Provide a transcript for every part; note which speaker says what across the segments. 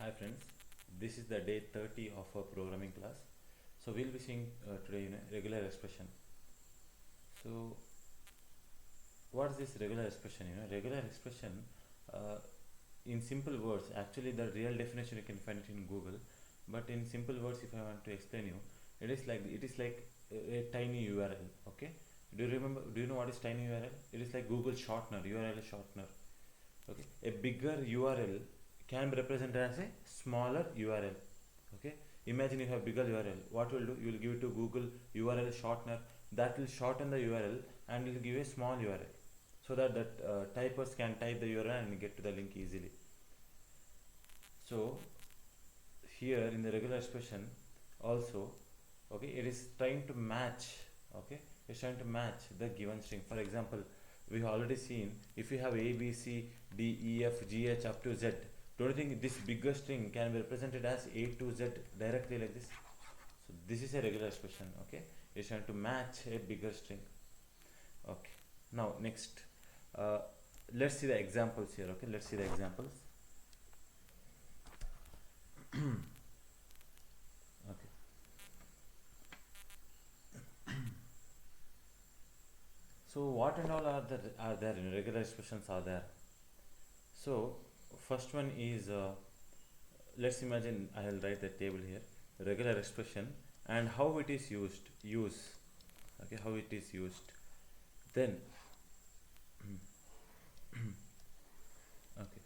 Speaker 1: Hi friends, this is the day 30 of our programming class. So we'll be seeing today regular expression. So what is this regular expression? Regular expression uh, in simple words, actually the real definition you can find it in Google, but in simple words if I want to explain you, it is like a tiny URL. Okay, do you know what is tiny URL? It is like Google shortener, URL shortener. Okay, a bigger URL can be represented as a smaller URL. Okay, imagine you have bigger URL. What will do? You will give it to Google URL shortener, that will shorten the URL and will give a small URL, so that typers can type the URL and get to the link easily. So here in the regular expression also, okay, it is trying to match. Okay, it's trying to match the given string. For example, we have already seen if you have a b c d e f g h up to z, don't you think this bigger string can be represented as a to z directly like this? So this is a regular expression. Okay, it's trying to match a bigger string. Okay, now next, uh, let's see the examples here. Okay, let's see the examples. Okay, so what and all are there in regular expressions are there? So first one is, let's imagine I will write the table here, regular expression, and how it is use. Okay, how it is used. Then okay,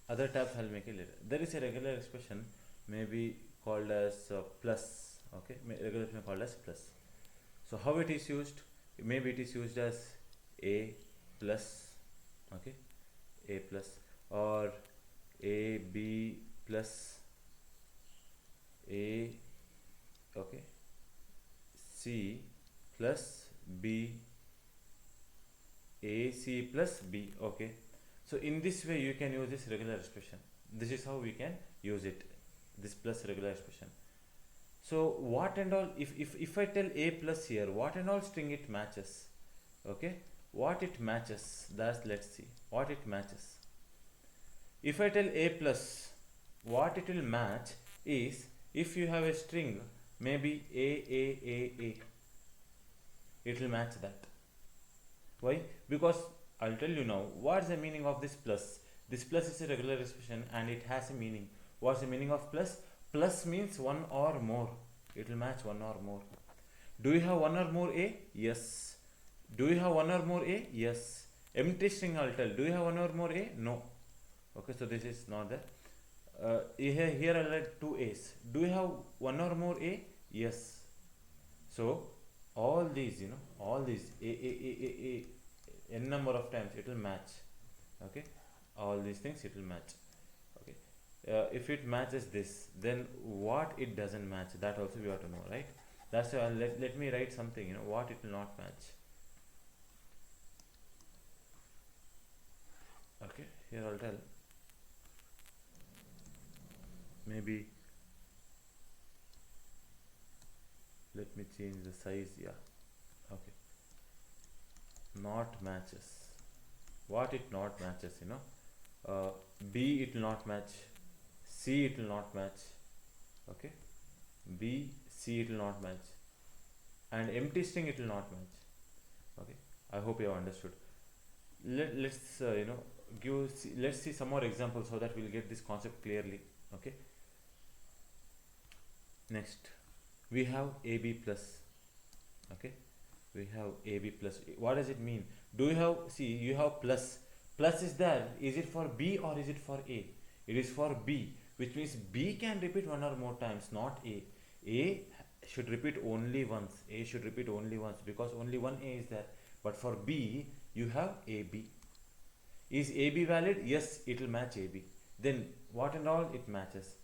Speaker 1: other tabs I'll make it later. There is a regular expression maybe called as plus. Okay, regular expression called as plus. So how it is used? Maybe it is used as a plus. Okay, a plus, or a b plus a. Okay, c plus b, a c plus b. Okay, so in this way you can use this regular expression. This is how we can use it, this plus regular expression. So what and all, if I tell a plus here, what and all string it matches? Okay, what it matches, that's, let's see what it matches. If I tell a plus, what it will match is, if you have a string maybe a, it will match that. Why? Because I'll tell you now what's the meaning of this plus. This plus is a regular expression and it has a meaning. What's the meaning of plus? Plus means one or more. It will match one or more. Do you have one or more a? Yes. Do you have one or more a? Yes. Empty string I'll tell. Do you have one or more a? No. Okay, so this is not there. Here I'll write two a's. Do you have one or more a? Yes. So all these, all these a n number of times it will match. Okay, all these things it will match. Okay, if it matches this, then what it doesn't match, that also we have to know, right? That's why let me write something, what it will not match. Okay, here I'll tell, maybe let me change the size. Yeah, okay, not matches. What it not matches, b it will not match, c it will not match. Okay, b, c it will not match, and empty string it will not match. Okay, I hope you have understood. Let's let's see some more examples so that we'll get this concept clearly. Okay, next we have ab plus. Okay, we have ab plus. What does it mean? Do you have, see, you have plus. Plus is there, is it for b or is it for a? It is for b, which means b can repeat one or more times, not a should repeat only once. A should repeat only once because only one a is there. But for b you have ab. Is ab valid? Yes, it will match ab. Then what and all it matches?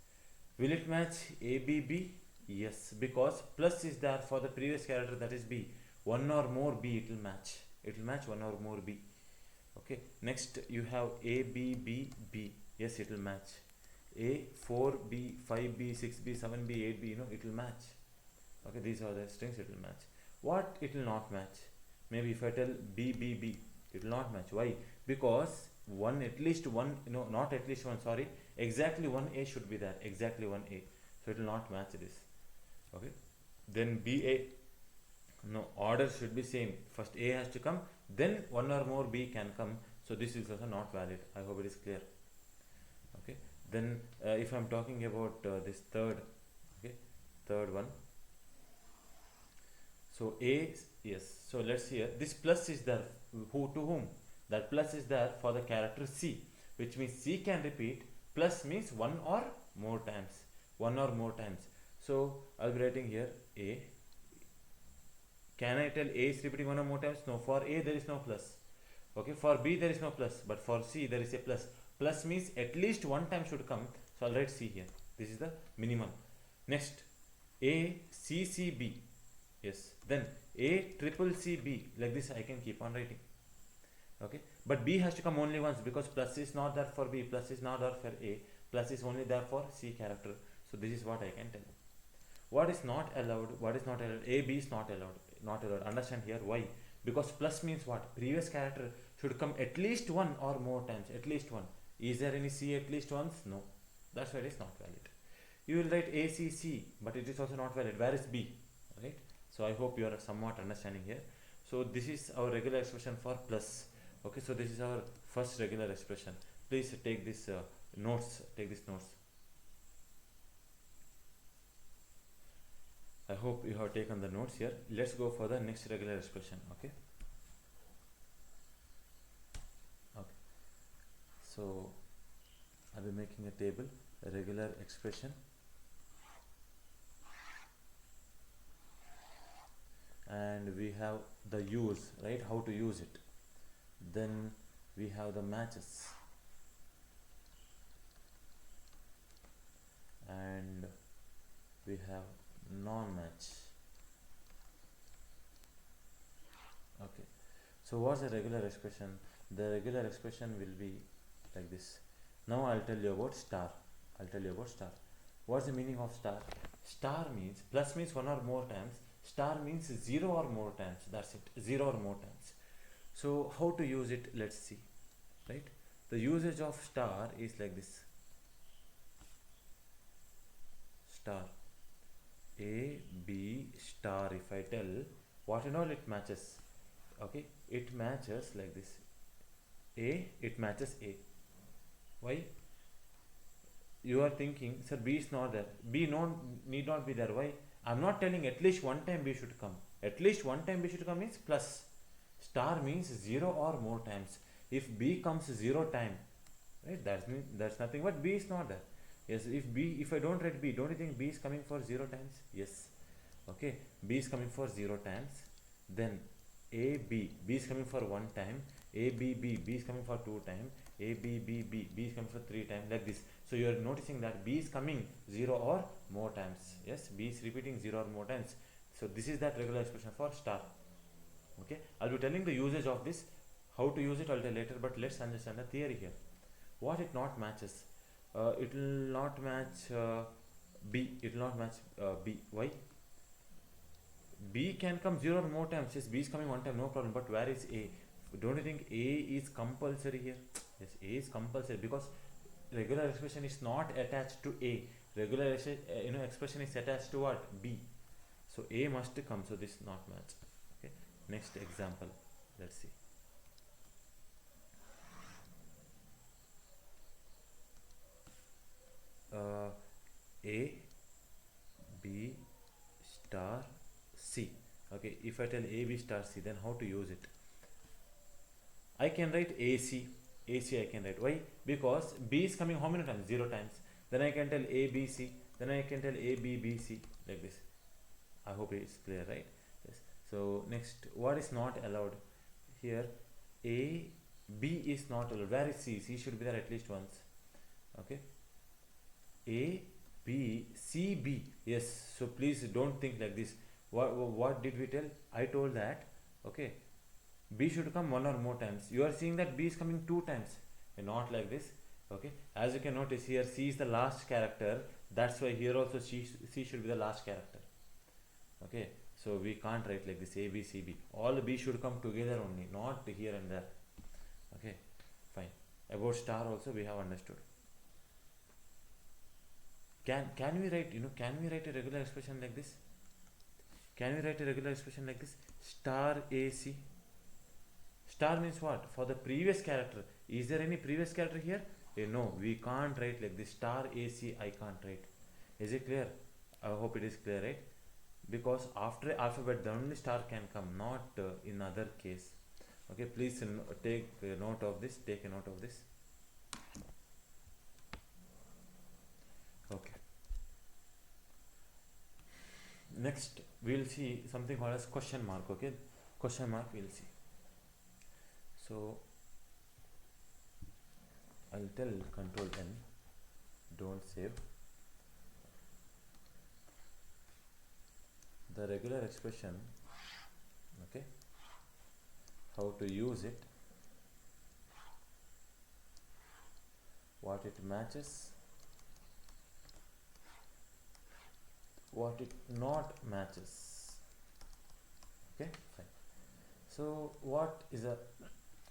Speaker 1: Will it match abb? Yes, because plus is there for the previous character, that is b. One or more b it will match. It will match one or more b. Okay, next you have a b b b. Yes, it will match. A 4b 5b 6b 7b 8b, it will match. Okay, these are the strings it will match. What it will not match? Maybe if I tell b b b, it will not match. Why? Because one, at least one, not at least one, sorry, exactly one A should be there, exactly one A, so it will not match this. Okay, then BA, no, order should be same, first A has to come, then one or more B can come, so this is also not valid. I hope it is clear. Okay, then if I'm talking about this third, okay, third one, so A, yes, so let's see here, this plus is there, who to whom, that plus is there for the character C, which means C can repeat, plus means one or more times, one or more times. So I'll be writing here A. Can I tell A is repeating one or more times? No, for A there is no plus. Okay, for B there is no plus, but for C there is a plus. Plus means at least one time should come, so I'll write C here. This is the minimum. Next, A C C B. Yes, then A triple C B, like this I can keep on writing. Okay, but B has to come only once, because plus is not there for B, plus is not there for A, plus is only there for C character. So this is what I can tell. What is not allowed? What is not allowed? A, B is not allowed. Not allowed. Understand here why? Because plus means what? Previous character should come at least one or more times. At least one. Is there any C at least once? No. That's why it is not valid. You will write A C C, but it is also not valid. Where is B? Right? So I hope you are somewhat understanding here. So this is our regular expression for plus. Okay, so this is our first regular expression. Please take this notes. Take these notes. I hope you have taken the notes here. Let's go for the next regular expression. Okay. Okay. So I'll be making a table, a regular expression, and we have the use, right? How to use it. Then we have the matches, and we have non-match. Okay, so what's the regular expression? The regular expression will be like this. Now I'll tell you about star. I'll tell you about star. What's the meaning of star? Star means, plus means one or more times, star means zero or more times. That's it, zero or more times. So how to use it? Let's see. Right, the usage of star is like this. Star, A B star, if I tell, what and all it matches. Okay, it matches like this. A, it matches A. Why? You are thinking, sir, B is not there. B need not be there. Why? I'm not telling at least one time B should come. At least one time B should come means plus. Star means zero or more times. If B comes zero time, right, that's nothing but B is not there. Yes, if I don't write B, don't you think B is coming for zero times? Yes. Okay, B is coming for zero times. Then B is coming for one time. B is coming for two times. B is coming for three times, like this. So you are noticing that B is coming zero or more times. Yes, B is repeating zero or more times. So this is that regular expression for star. Okay, I'll be telling the usage of this. How to use it I'll tell later, but let's understand the theory here. What it not matches? It will not match B. It will not match B. Why? B can come zero or more times. Yes, B is coming one time, no problem. But where is A? Don't you think A is compulsory here? Yes, A is compulsory, because regular expression is not attached to A. Regular expression is attached to what? B. So A must come. So this not match. Okay. Next example. Let's see. A B star C. Okay, if I tell A B star C, then how to use it? I can write AC. AC I can write. Why? Because B is coming how many times? Zero times. Then I can tell A B C. Then I can tell A B B C, like this. I hope it is clear, right? Yes. So next, what is not allowed? Here A B is not allowed. Where is C? C should be there at least once. Okay. A B C B. Yes. So please don't think like this. What did we tell? I told that, okay, B should come one or more times. You are seeing that B is coming two times, and not like this. Okay, as you can notice here, C is the last character. That's why here also C should be the last character. Okay, so we can't write like this A B C B. All B should come together only, not here and there. Okay, fine. About star also we have understood. Can we write, can we write a regular expression like this? Can we write a regular expression like this? Star AC. Star means what? For the previous character. Is there any previous character here? No, we can't write like this. Star AC I can't write. Is it clear? I hope it is clear, right? Because after alphabet the only star can come, not in other case. Okay, please take a note of this. Take a note of this. Okay. Next we will see something called as question mark. Okay, question mark we will see. So I'll tell Control N, don't save. The regular expression, okay, how to use it, what it matches, what it not matches. Okay, fine. So what is a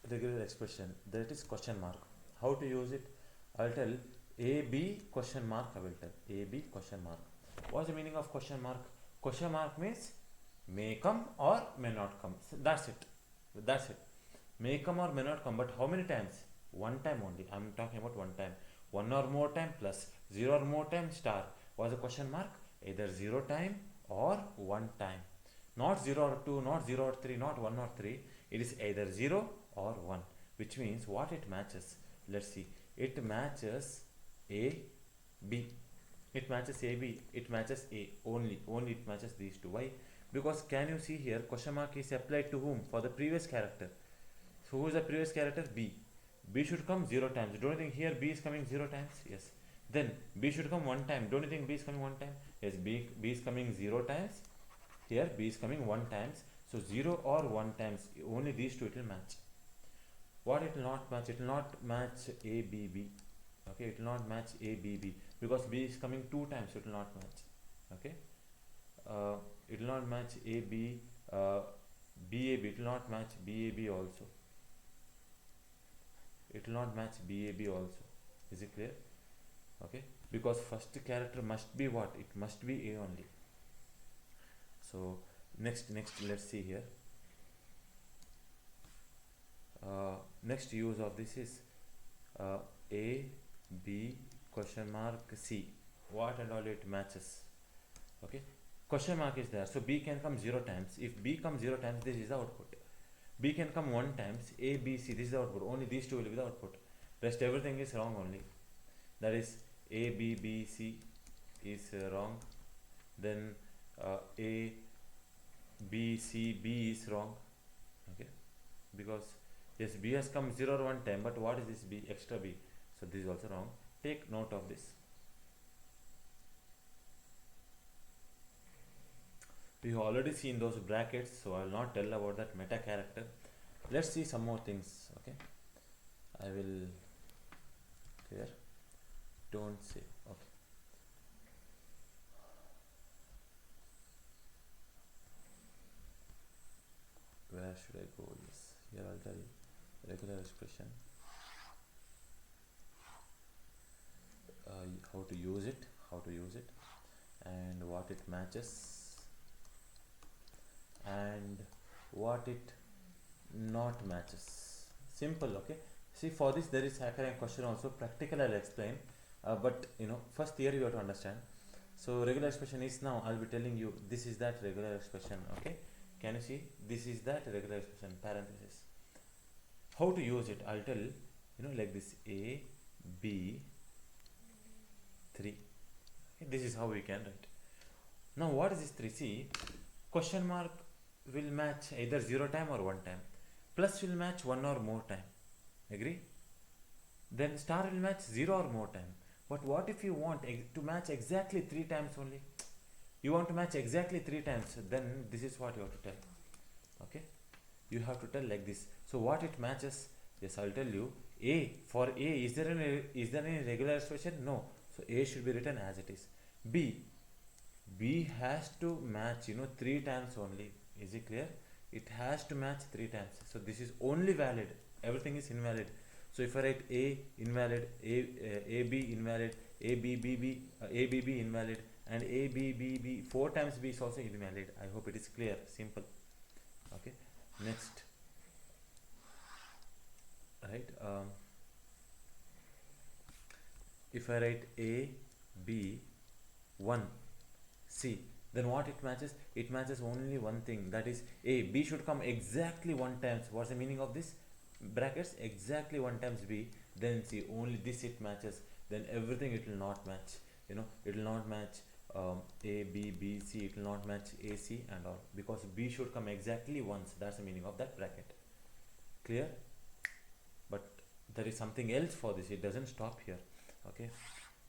Speaker 1: regular expression? That is question mark. How to use it? I'll tell AB question mark. I will tell AB question mark. What's the meaning of question mark? Question mark means may come or may not come. So that's it. That's it. May come or may not come. But how many times? One time only. I'm talking about one time. One or more time plus 0 or more time star. What's the question mark? Either 0 time or 1 time. Not 0 or 2, not 0 or 3, not 1 or 3. It is either 0 or 1. Which means what it matches? Let's see. It matches A, B. It matches A, B. It matches A only. Only it matches these two. Why? Because can you see here question mark is applied to whom? For the previous character. So who is the previous character? B. B should come 0 times. Don't you think here B is coming 0 times? Yes. Then B should come 1 time. Don't you think B is coming 1 time? Yes, B is coming 0 times. Here B is coming 1 times. So 0 or 1 times. Only these two it will match. What it will not match? It will not match A, B, B. Okay, it will not match A, B, B. Because B is coming 2 times, so it will not match. Okay. It will not match A, B, B, A, B. It will not match B, A, B also. It will not match B, A, B also. Is it clear? Okay, because first character must be what? It must be A only. So next let's see here. Next use of this is A, B, question mark, C. What and all it matches. Okay, question mark is there, so B can come 0 times. If B comes 0 times, this is the output. B can come 1 times, A, B, C, this is the output. Only these two will be the output. Rest everything is wrong only. That is A, B, B, C is wrong. Then A, B, C, B is wrong. Okay, because yes, B has come 0 or 1 time, but what is this B? Extra B. So this is also wrong. Take note of this. We have already seen those brackets, so I will not tell about that meta character. Let's see some more things. Okay, I will clear. Don't say. Okay. Where should I go? Yes, here I'll tell you. Regular expression. How to use it. How to use it, and what it matches, and what it not matches. Simple. Okay, see, for this there is hacker and question also. Practical I'll explain, but first here you have to understand. So regular expression is, now I'll be telling you this is that regular expression. Okay, can you see? This is that regular expression, parenthesis. How to use it? I'll tell like this: A, B, 3. Okay, this is how we can write. Now what is this 3? See, question mark will match either 0 time or 1 time. Plus will match 1 or more time. Agree? Then star will match 0 or more time. But what if you want to match exactly 3 times only? You want to match exactly 3 times, then this is what you have to tell. Okay, you have to tell like this. So what it matches? Yes, I'll tell you. A, for A, is there any regular expression? No. So A should be written as it is. B has to match 3 times only. Is it clear? It has to match 3 times. So this is only valid. Everything is invalid. So if I write A invalid, A B invalid, a b b b a b b invalid, and a b b b 4 times b is also invalid. I hope it is clear, simple. Okay, next, right, if I write a b 1 c, then what it matches? It matches only one thing, that is a b should come exactly 1 times. What's the meaning of this brackets? Exactly 1 times b, then c, only this it matches. Then everything it will not match, it will not match a b b c, it will not match a c and all, because b should come exactly once. That's the meaning of that bracket. Clear? But there is something else for this, it doesn't stop here. Okay,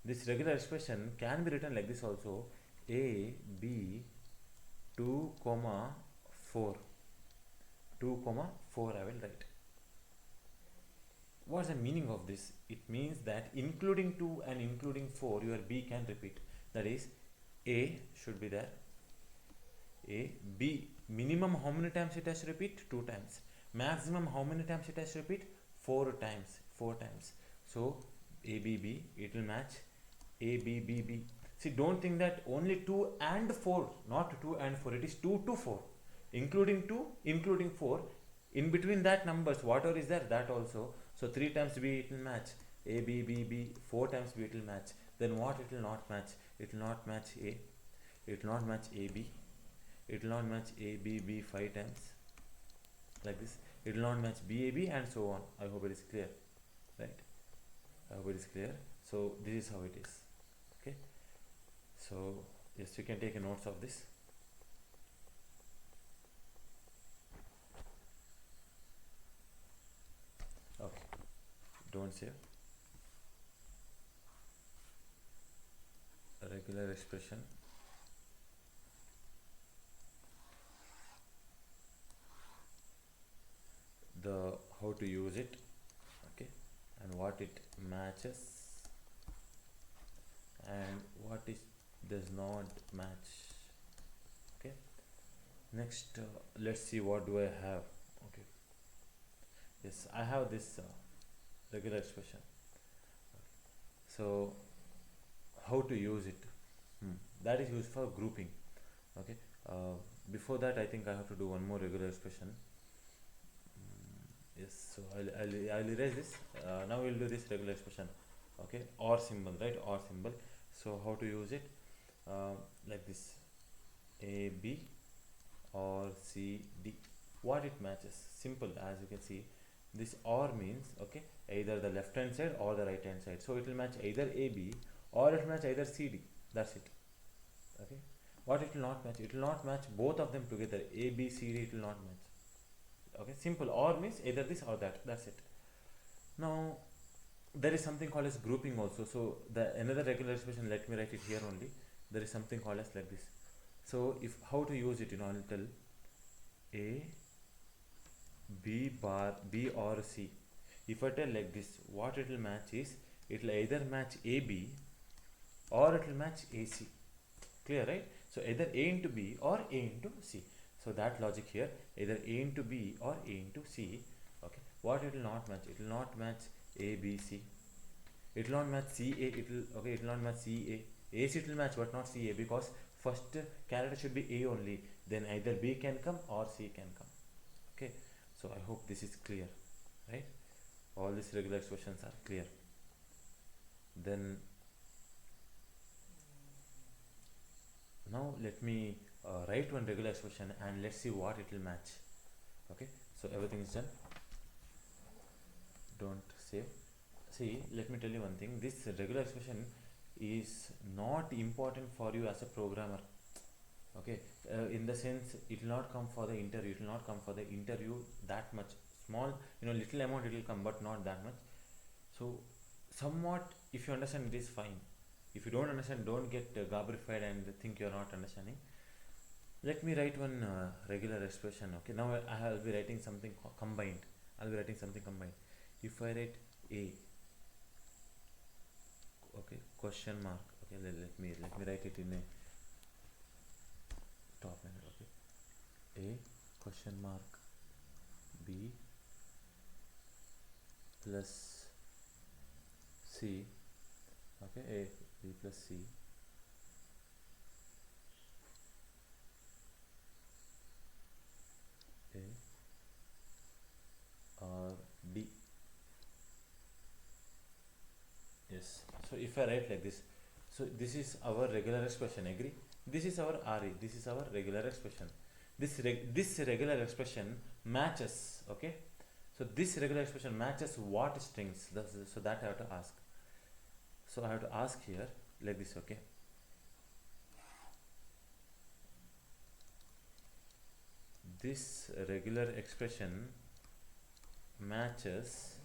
Speaker 1: this regular expression can be written like this also: a b 2 comma 4, 2 comma 4 I will write. What's the meaning of this? It means that including 2 and including 4, your b can repeat. That is, a should be there, a b minimum how many times it has to repeat? 2 times. Maximum how many times it has to repeat? 4 times. 4 times. So a b b, it will match a b b b. See, don't think that only 2 and 4, not 2 and 4, it is 2 to 4, including 2, including 4, in between that numbers whatever is there, that also. So 3 times b it will match a b b b, 4 times b it will match. Then what it will not match? It will not match a, it will not match a b, it will not match a b b 5 times, like this. It will not match b a b, and so on. I hope it is clear, right? I hope it is clear. So this is how it is. Okay, so yes, you can take a notes of this. Okay, don't save. A regular expression, the how to use it, okay, and what it matches and what it does not match. Okay, next, let's see what do I have. Okay, yes, I have this regular expression. So how to use it? That is used for grouping. Okay, before that I think I have to do one more regular expression. Yes, so I'll erase this. Now we'll do this regular expression. Okay, or symbol, right? Or symbol. So how to use it? Like this: a b or c d. What it matches? Simple, as you can see. This or means, okay, either the left hand side or the right hand side. So it will match either a b or it will match either c d. That's it. Okay, what it will not match? It will not match both of them together. A b c d, it will not match. Okay, simple. Or means either this or that. That's it. Now there is something called as grouping also. So the another regular expression, let me write it here only. There is something called as like this. So if how to use it, I'll tell: a b bar b or c. If I tell like this, what it will match is, it will either match a b or it will match a c. Clear, right? So either a into b or a into c. So that logic here, either a into b or a into c. Okay, what it will not match? It will not match a b c. It will not match c a. It will, okay, it will not match c a. A c it will match, but not c a, because first character should be a only. Then either b can come or c can come. Okay, so I hope this is clear, right? All these regular expressions are clear. Then now let me write one regular expression and let's see what it will match. Okay, so everything is done. Don't save. See, let me tell you one thing. This regular expression is not important for you as a programmer. Okay, in the sense, it will not come for the interview. It will not come for the interview that much. Small, little amount it will come, but not that much. So somewhat, if you understand, it is fine. If you don't understand, don't get gabrified and think you are not understanding. Let me write one regular expression. Okay, now I'll be writing something combined. I'll be writing something combined. If I write a, okay, question mark. Okay, let me write it in a top line. Okay, a question mark b plus c Okay, A B plus C A or D. Yes. So if I write like this, so this is our regular expression. Agree? This is our RE. This is our regular expression. This regular expression matches. Okay. So this regular expression matches what strings? So that I have to ask. So I have to ask here like this. Okay. This regular expression matches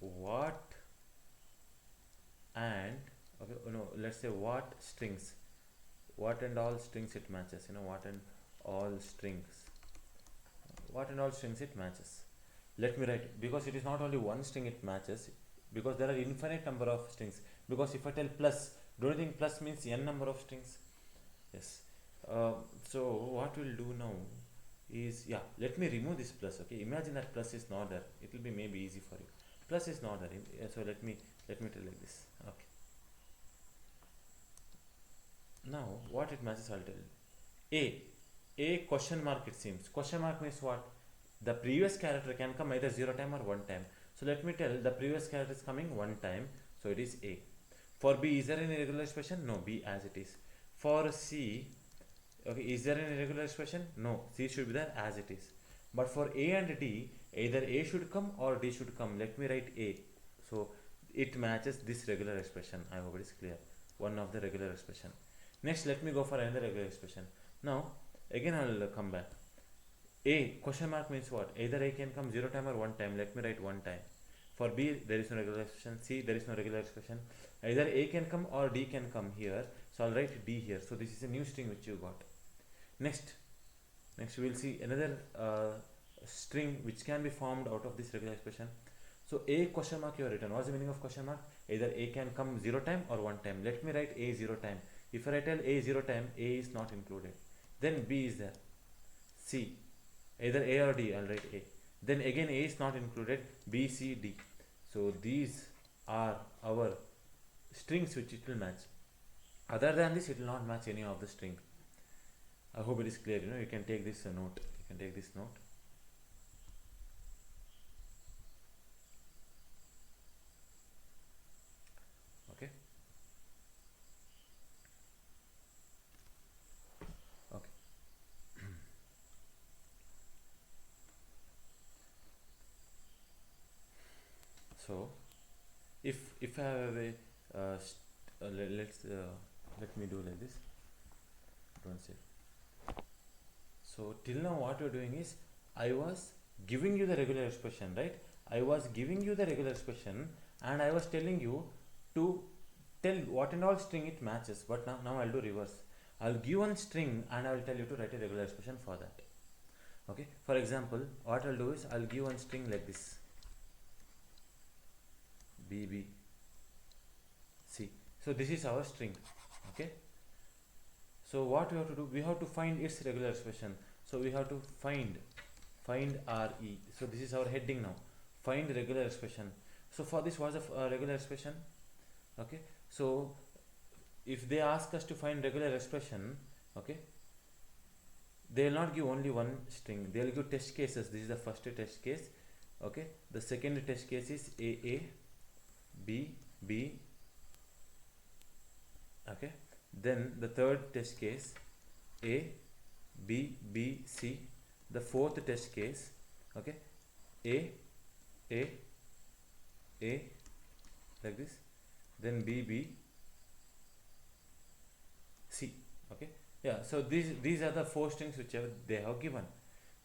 Speaker 1: what and, okay, oh no, let's say what strings, what and all strings it matches, what and all strings, what and all strings it matches. Let me write, because it is not only one string it matches, because there are infinite number of strings. Because if I tell plus, don't you think plus means n number of strings? Yes. So what we'll do now is, yeah, let me remove this plus. Okay, imagine that plus is not there, it will be maybe easy for you. Plus is not there, so let me tell like this. Okay, now what it matches, I'll tell. A question mark, it seems. Question mark means what? The previous character can come either 0 time or 1 time. So let me tell, the previous character is coming 1 time, so it is A. For B, is there any regular expression? No, B as it is. For C, okay, is there any regular expression? No, C should be there as it is. But for A and D, either A should come or D should come. Let me write A. So it matches this regular expression. I hope it is clear. One of the regular expression. Next, let me go for another regular expression. Now, again I will come back. A question mark means what? Either A can come 0 time or 1 time. Let me write 1 time. For B, there is no regular expression. C, there is no regular expression. Either A can come or D can come here. So I'll write D here. So this is a new string which you got. Next we will see another string which can be formed out of this regular expression. So A question mark you have written. What's the meaning of question mark? Either A can come 0 time or 1 time. Let me write A 0 time. If I tell A 0 time, A is not included. Then B is there. C, either A or D, I'll write A. Then again A is not included, B, C, D. So these are our strings which it will match. Other than this, it will not match any of the string. I hope it is clear. You can take this note. You can take this note. Okay. Okay. So if I have a let me do like this. Don't say. So till now what you're doing is, I was giving you the regular expression, right? I was giving you the regular expression and I was telling you to tell what and all string it matches. But now I'll do reverse. I'll give one string and I will tell you to write a regular expression for that. Okay. For example, what I'll do is, I'll give one string like this. B, B, C. So this is our string. Okay. So what we have to do, we have to find its regular expression. So we have to find RE. So this is our heading now. Find regular expression. So for this, what's a regular expression? Okay. So if they ask us to find regular expression, okay, they will not give only one string. They will give test cases. This is the first test case. Okay. The second test case is A, B, B. Okay. Then the third test case, A, B, B, C. The fourth test case, okay, A, like this. Then B, B, C. Okay. Yeah. So these are the 4 strings which they have given.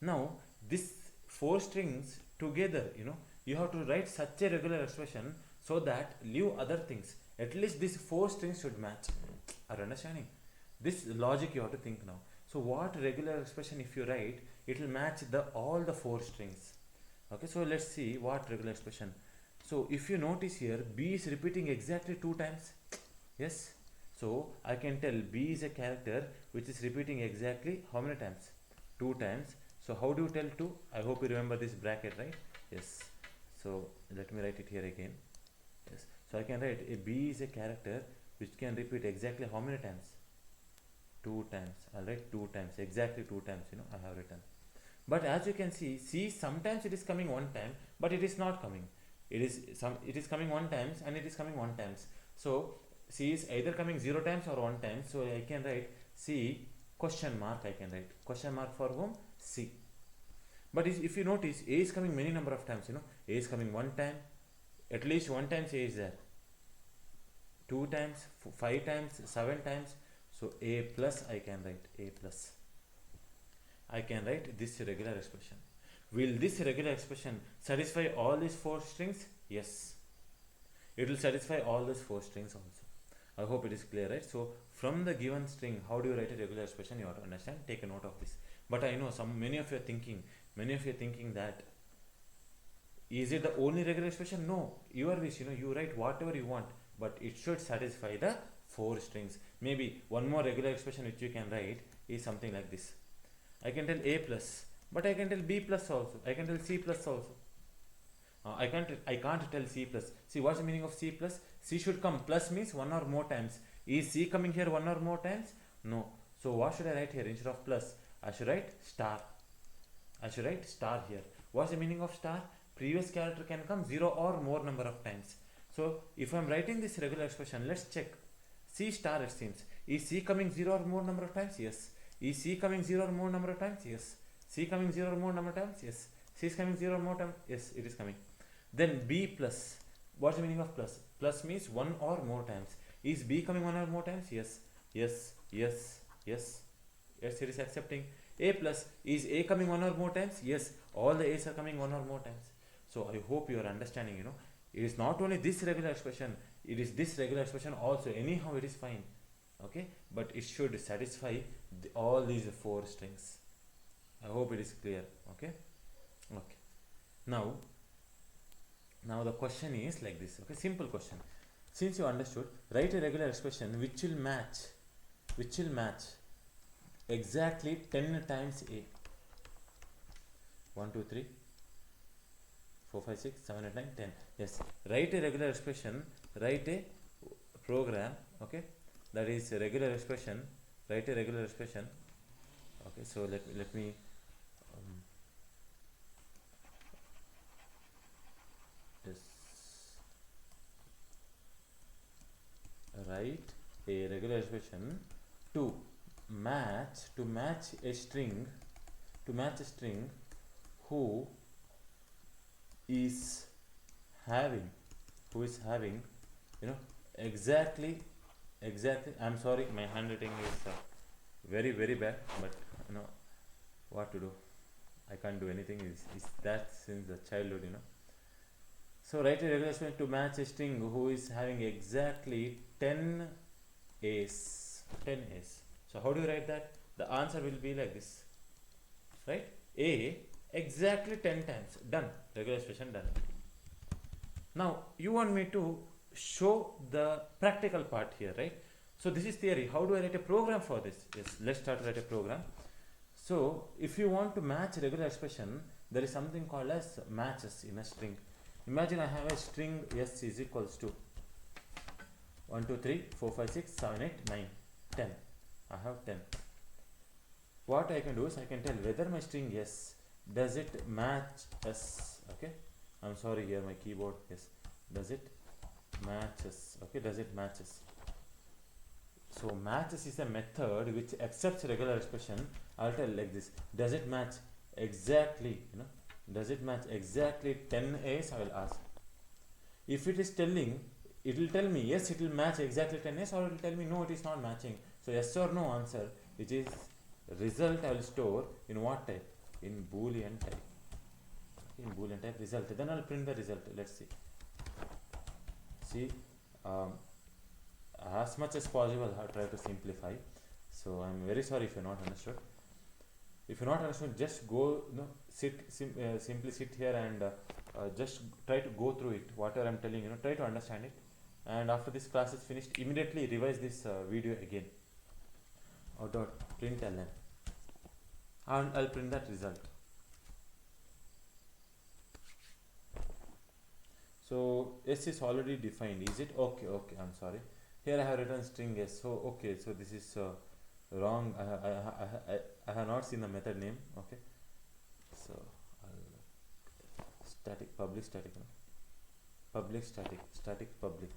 Speaker 1: Now these 4 strings together, you have to write such a regular expression so that leave other things. At least these 4 strings should match. Are you understanding? This logic you have to think now. So what regular expression if you write, it will match all the 4 strings. Okay, so let's see what regular expression. So if you notice here, B is repeating exactly 2 times. Yes. So I can tell B is a character which is repeating exactly how many times? 2 times. So how do you tell 2? I hope you remember this bracket, right? Yes. So let me write it here again. Yes. So I can write a B is a character which can repeat exactly how many times? 2 times. I'll write 2 times, exactly 2 times, I have written. But as you can see, C sometimes it is coming one time, but it is not coming. It is coming one times and it is coming one times. So C is either coming 0 times or 1 time. So I can write C question mark. I can write question mark for whom? C. But if you notice, A is coming many number of times. A is coming one time, at least one time A is there. 2 times, 5 times, 7 times. So A plus I can write A plus. I can write this regular expression. Will this regular expression satisfy all these 4 strings? Yes. It will satisfy all these 4 strings also. I hope it is clear, right? So from the given string, how do you write a regular expression? You have to understand. Take a note of this. But I know many of you are thinking that is it the only regular expression? No. Your wish, you write whatever you want, but it should satisfy the 4 strings. Maybe one more regular expression which you can write is something like this. I can tell A plus, but I can tell B plus also. I can tell C plus also. I can't tell C plus. See, what's the meaning of C plus? C should come. Plus means one or more times. Is C coming here one or more times? No. So what should I write here instead of plus? I should write star. I should write star here. What's the meaning of star? Previous character can come 0 or more number of times. So if I'm writing this regular expression, let's check. C star, it seems. Is C coming 0 or more number of times? Yes. Is C coming 0 or more number of times? Yes. C coming 0 or more number of times? Yes. C is coming 0 or more times? Yes, it is coming. Then B plus. What's the meaning of plus? Plus means 1 or more times. Is B coming 1 or more times? Yes. Yes. Yes. Yes. Yes, it is accepting. A plus. Is A coming 1 or more times? Yes. All the A's are coming 1 or more times. So I hope you are understanding, It is not only this regular expression, it is this regular expression also. Anyhow, it is fine. Okay, but it should satisfy all these 4 strings. I hope it is clear. Okay. Now the question is like this. Okay, simple question. Since you understood, write a regular expression which will match exactly 10 times A. 1 2 3 4 5 6 7 8 9 10. Yes, write a regular expression, write a program. Okay, that is a regular expression. Write a regular expression. Okay, so let me write a regular expression to match a string who is having exactly. I'm sorry, my handwriting is very very bad, but what to do. I can't do anything. Is that since the childhood. So write a regular expression to match a string who is having exactly 10 A's. So how do you write that? The answer will be like this, right? A exactly 10 times. Done. Regular expression done. Now you want me to show the practical part here, right? So this is theory. How do I write a program for this? Yes, let's start to write a program. So if you want to match regular expression, there is something called as matches in a string. Imagine I have a string S is equals to 1 2 3 4 5 6 7 8 9 10. I have 10. What I can do is I can tell whether my string S does it match S. Okay, I'm sorry, here my keyboard. Yes, does it matches? Okay, does it matches? So matches is a method which accepts regular expression. I'll tell like this: does it match exactly? Does it match exactly 10 A's? I will ask. If it is telling, it will tell me yes, it will match exactly 10 A's, or it will tell me no, it is not matching. So yes or no answer, which is result, I will store in what type? In Boolean type. In Boolean type result. Then I'll print the result. Let's see. See, as much as possible, I'll try to simplify. So I'm very sorry if you're not understood. If you're not understood, just go, simply sit here and just try to go through it. Whatever I'm telling, try to understand it. And after this class is finished, immediately revise this video again. Println, and I'll print that result. So S is already defined, is it? Okay, okay, I'm sorry. Here I have written string S. So okay, so this is wrong. I have not seen the method name. Okay, so static public static, no? Public static, static public,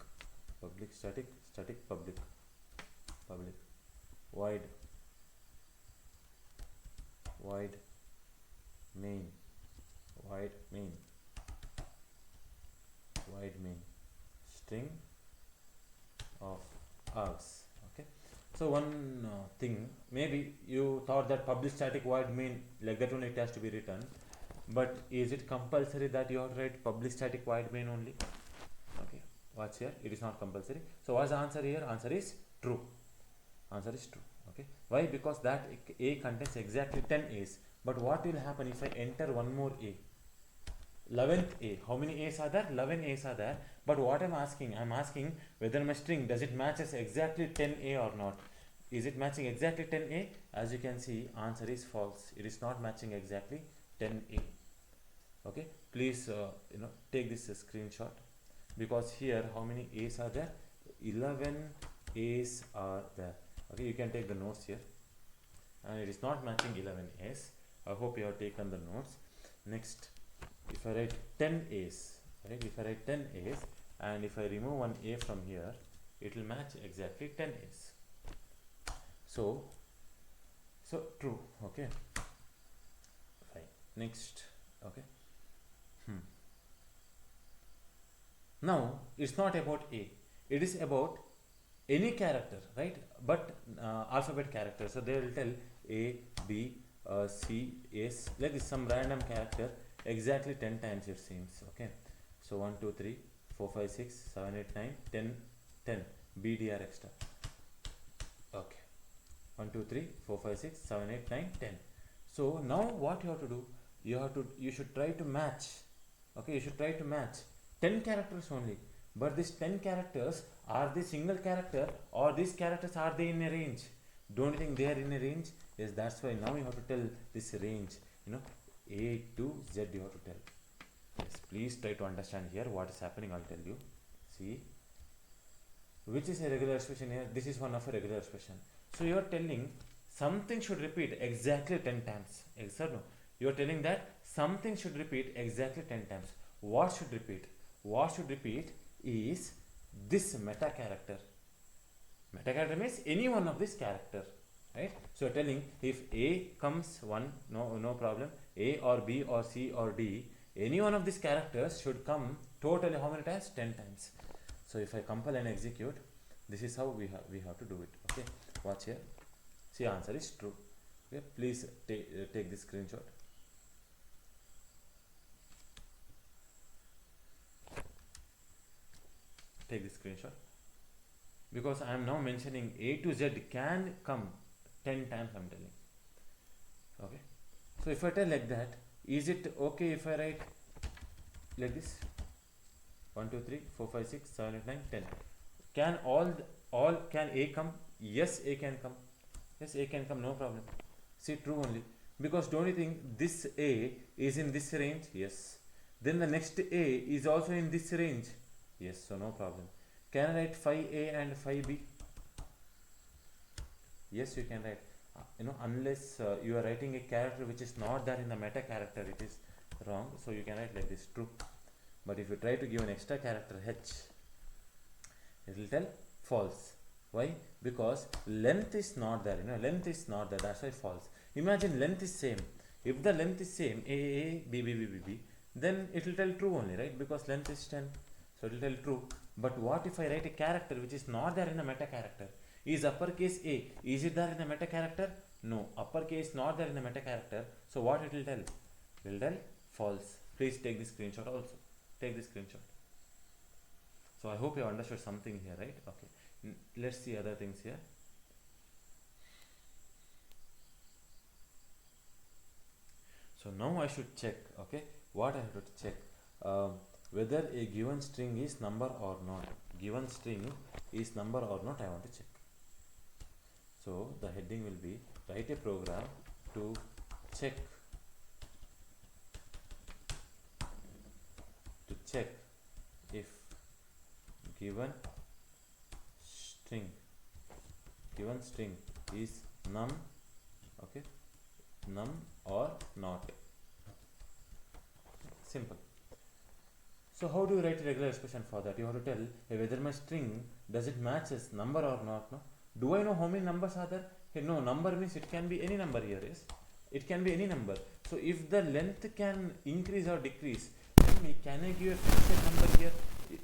Speaker 1: public static, static public, public void, void main, void main, void main, string of args. Okay, so one thing, maybe you thought that public static void main, like that only it has to be written, but is it compulsory that you have to write public static void main only? Okay, watch here, it is not compulsory. So what's the answer here? Answer is true. Answer is true. Okay, why? Because that a contains exactly 10 a's, but what will happen if I enter one more a? 11th a. How many a's are there? 11 a's are there. But what I'm asking whether my string, does it matches exactly 10a or not? Is it matching exactly 10a? As you can see, answer is false. It is not matching exactly 10a. Okay, please take this screenshot, because here how many a's are there? 11 a's are there. Okay, you can take the notes here, and it is not matching 11 a's. I hope you have taken the notes. Next, if I write 10 a's, right, if I write 10 a's and if I remove one a from here, it will match exactly 10 a's. So true. Okay, fine. Next. Okay, now it's not about a, it is about any character, right? But alphabet character, so they will tell a, b, c, s, like this, some random character, exactly 10 times it seems. Okay, so 1 2 3 4 5 6 7 8 9 10 10 bdr extra. Okay, 1 2 3 4 5 6 7 8 9 10. So now what you have to do, you should try to match. Okay, you should try to match 10 characters only, but these 10 characters, are they single character or these characters, are they in a range? Don't you think they are in a range? Yes, that's why now you have to tell this range, a to z you have to tell. Yes, please try to understand here what is happening. I'll tell you. See, which is a regular expression here? This is one of a regular expression. So you are telling something should repeat exactly 10 times. Yes or no? You are telling that something should repeat exactly 10 times. What should repeat? What should repeat is this meta character. Meta character means any one of this character, right? So you're telling if a comes 1, no problem. A or b or c or d, any one of these characters should come totally how many times? 10 times. So if I compile and execute, this is how we have to do it. Okay, watch here. See, answer is true. Okay, please take this screenshot. Take this screenshot, because I am now mentioning a to z can come 10 times, I'm telling. Okay, so if I tell like that, is it okay if I write like this? 1 2 3 4 5 6 7 8 9 10. Can all can a come? Yes, a can come. Yes, a can come, no problem. See, true only, because don't you think this a is in this range? Yes. Then the next a is also in this range. Yes, so no problem. Can I write 5a and 5b? Yes, you can write. Unless you are writing a character which is not there in the meta character, it is wrong. So you can write like this, true. But if you try to give an extra character h, it will tell false. Why? Because length is not there. Length is not there. That's why false. Imagine length is same. If the length is same, a, b, b, b, b, b, then it will tell true only, right? Because length is 10. So it will tell true. But what if I write a character which is not there in a meta character? Is uppercase A, is it there in a meta character? No, uppercase not there in a meta character. So what it will tell? It will tell false. Please take this screenshot also. Take this screenshot. So I hope you understood something here, right? Okay. Let's see other things here. So now I should check, okay, what I have to check, whether a given string is number or not. Given string is number or not, I want to check. So the heading will be write a program to check if given string is num, okay, num or not. Simple. So how do you write a regular expression for that? You have to tell whether my string does it matches number or not. No. Do I know how many numbers are there? Hey, no. Number means it can be any number here. Yes, it can be any number. So if the length can increase or decrease, tell me, can I give a fixed number here?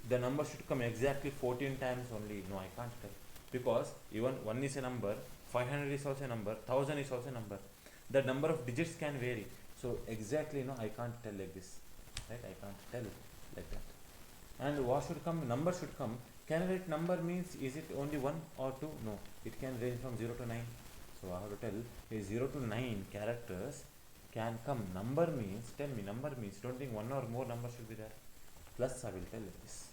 Speaker 1: The number should come exactly 14 times only. No, I can't tell, because even 1 is a number, 500 is also a number, 1000 is also a number. The number of digits can vary. So exactly, no, I can't tell like this, right? I can't tell like that. And what should come? Number should come. Can I write number means is it only 1 or 2? No, it can range from 0 to 9. So I have to tell is 0 to 9 characters can come. Number means, tell me, number means, don't think one or more numbers should be there. Plus I will tell like this.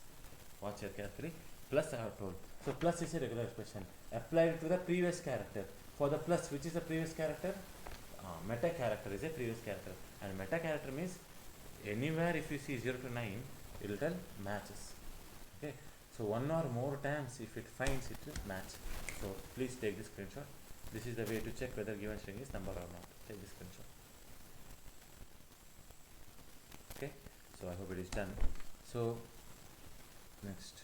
Speaker 1: Watch here carefully. Plus I have told. So plus is a regular expression. Apply it to the previous character. For the plus, which is the previous character? Meta character is a previous character. And meta character means anywhere if you see 0 to 9, it will tell matches. Okay. So one or more times if it finds, it will match. So please take this screenshot. This is the way to check whether given string is number or not. Take this screenshot. Okay. So I hope it is done. So next,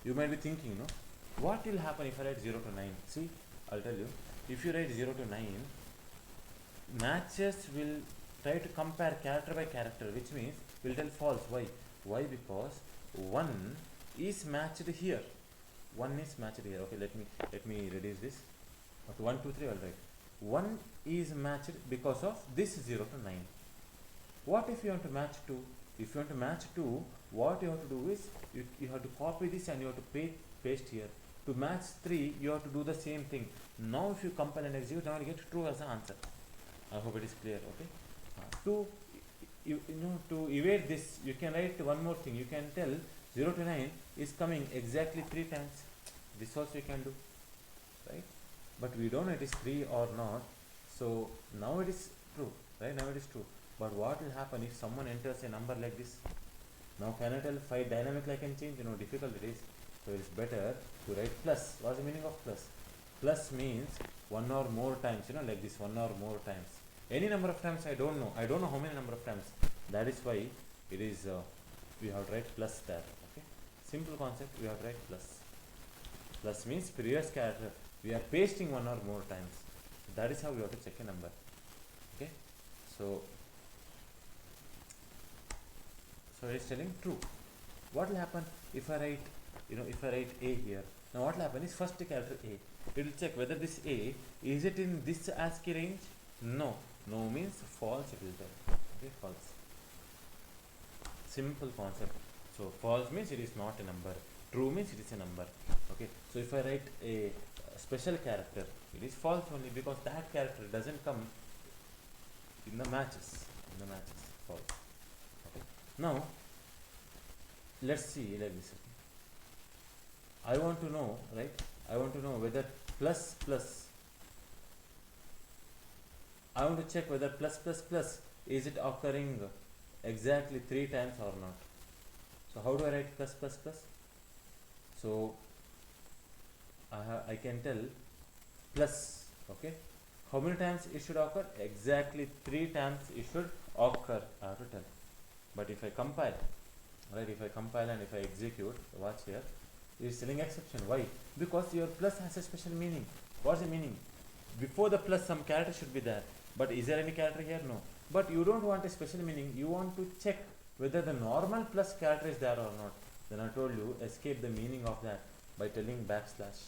Speaker 1: you might be thinking, no, what will happen if I write 0 to 9? See, I'll tell you. If you write 0 to 9, matches will try to compare character by character, which means will tell false. Why? Why? Because 1 is matched here. 1 is matched here. Okay, let me reduce this. Okay, 1, 2, 3. I'll write 1 is matched because of this 0 to 9. What if you want to match 2? If you want to match 2, what you have to do is you have to copy this and you have to paste here. To match 3, you have to do the same thing. Now if you compile and execute, now you get true as the answer. I hope it is clear. Okay. To evade this, you can write one more thing. You can tell 0 to 9 is coming exactly 3 times. This also you can do, right? But we don't know it is 3 or not. So now it is true, right? Now it is true. But what will happen if someone enters a number like this? Now can I tell 5 dynamically I can change? Difficult it is. So it is better to write plus. What's the meaning of plus? Plus means one or more times, like this, one or more times. Any number of times I don't know. I don't know how many number of times. That is why it is, we have to write plus there. Okay. Simple concept, we have to write plus. Plus means previous character. We are pasting one or more times. That is how we have to check a number. Okay. So it is telling true. What will happen if I write, if I write A here? Now what will happen is first character A. It will check whether this A, is it in this ASCII range? No. No means false, it will tell. Okay, false. Simple concept. So false means it is not a number. True means it is a number. Okay. So if I write a special character, it is false only because that character doesn't come in the matches. False. Okay. Now let's see like this. I want to know, right? I want to know whether plus plus. I want to check whether plus plus plus is it occurring exactly 3 times or not. So how do I write plus plus plus? So I can tell plus. Okay. How many times it should occur? Exactly 3 times it should occur. I have to tell. But if I compile, right? If I compile and if I execute, watch here. It is telling exception. Why? Because your plus has a special meaning. What's the meaning? Before the plus, some character should be there. But is there any character here? No. But you don't want a special meaning. You want to check whether the normal plus character is there or not. Then I told you, escape the meaning of that by telling backslash.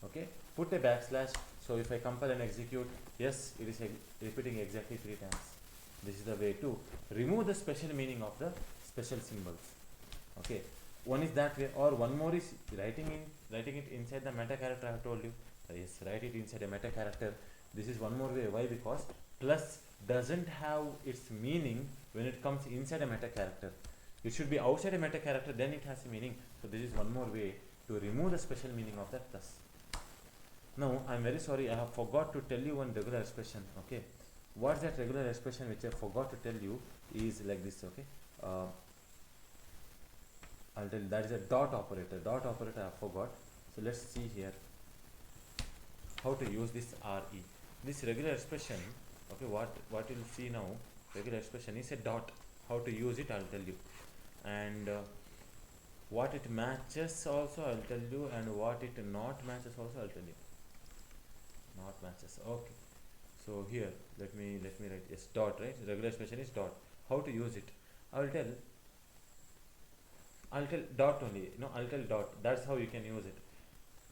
Speaker 1: Okay? Put a backslash. So if I compile and execute, yes, it is repeating exactly 3 times. This is the way to remove the special meaning of the special symbols. Okay? One is that way, or one more is writing it inside the meta character. I have told you. Yes, write it inside a meta character. This is one more way. Why? Because plus doesn't have its meaning when it comes inside a meta character. It should be outside a meta character, then it has a meaning. So this is one more way to remove the special meaning of that plus. Now I am very sorry, I have forgot to tell you one regular expression. Okay, what's that regular expression which I forgot to tell you is like this, okay. uh, I'll tell you, that is a dot operator. Dot operator I forgot. So let's see here how to use this RE. This regular expression, okay, what you'll see now, regular expression is a dot. How to use it, I'll tell you. And what it matches also I'll tell you, and what it not matches also I'll tell you. Not matches, okay. So here, let me write, yes, dot, right? Regular expression is dot. How to use it? I'll tell dot only. No, I'll tell dot. That's how you can use it.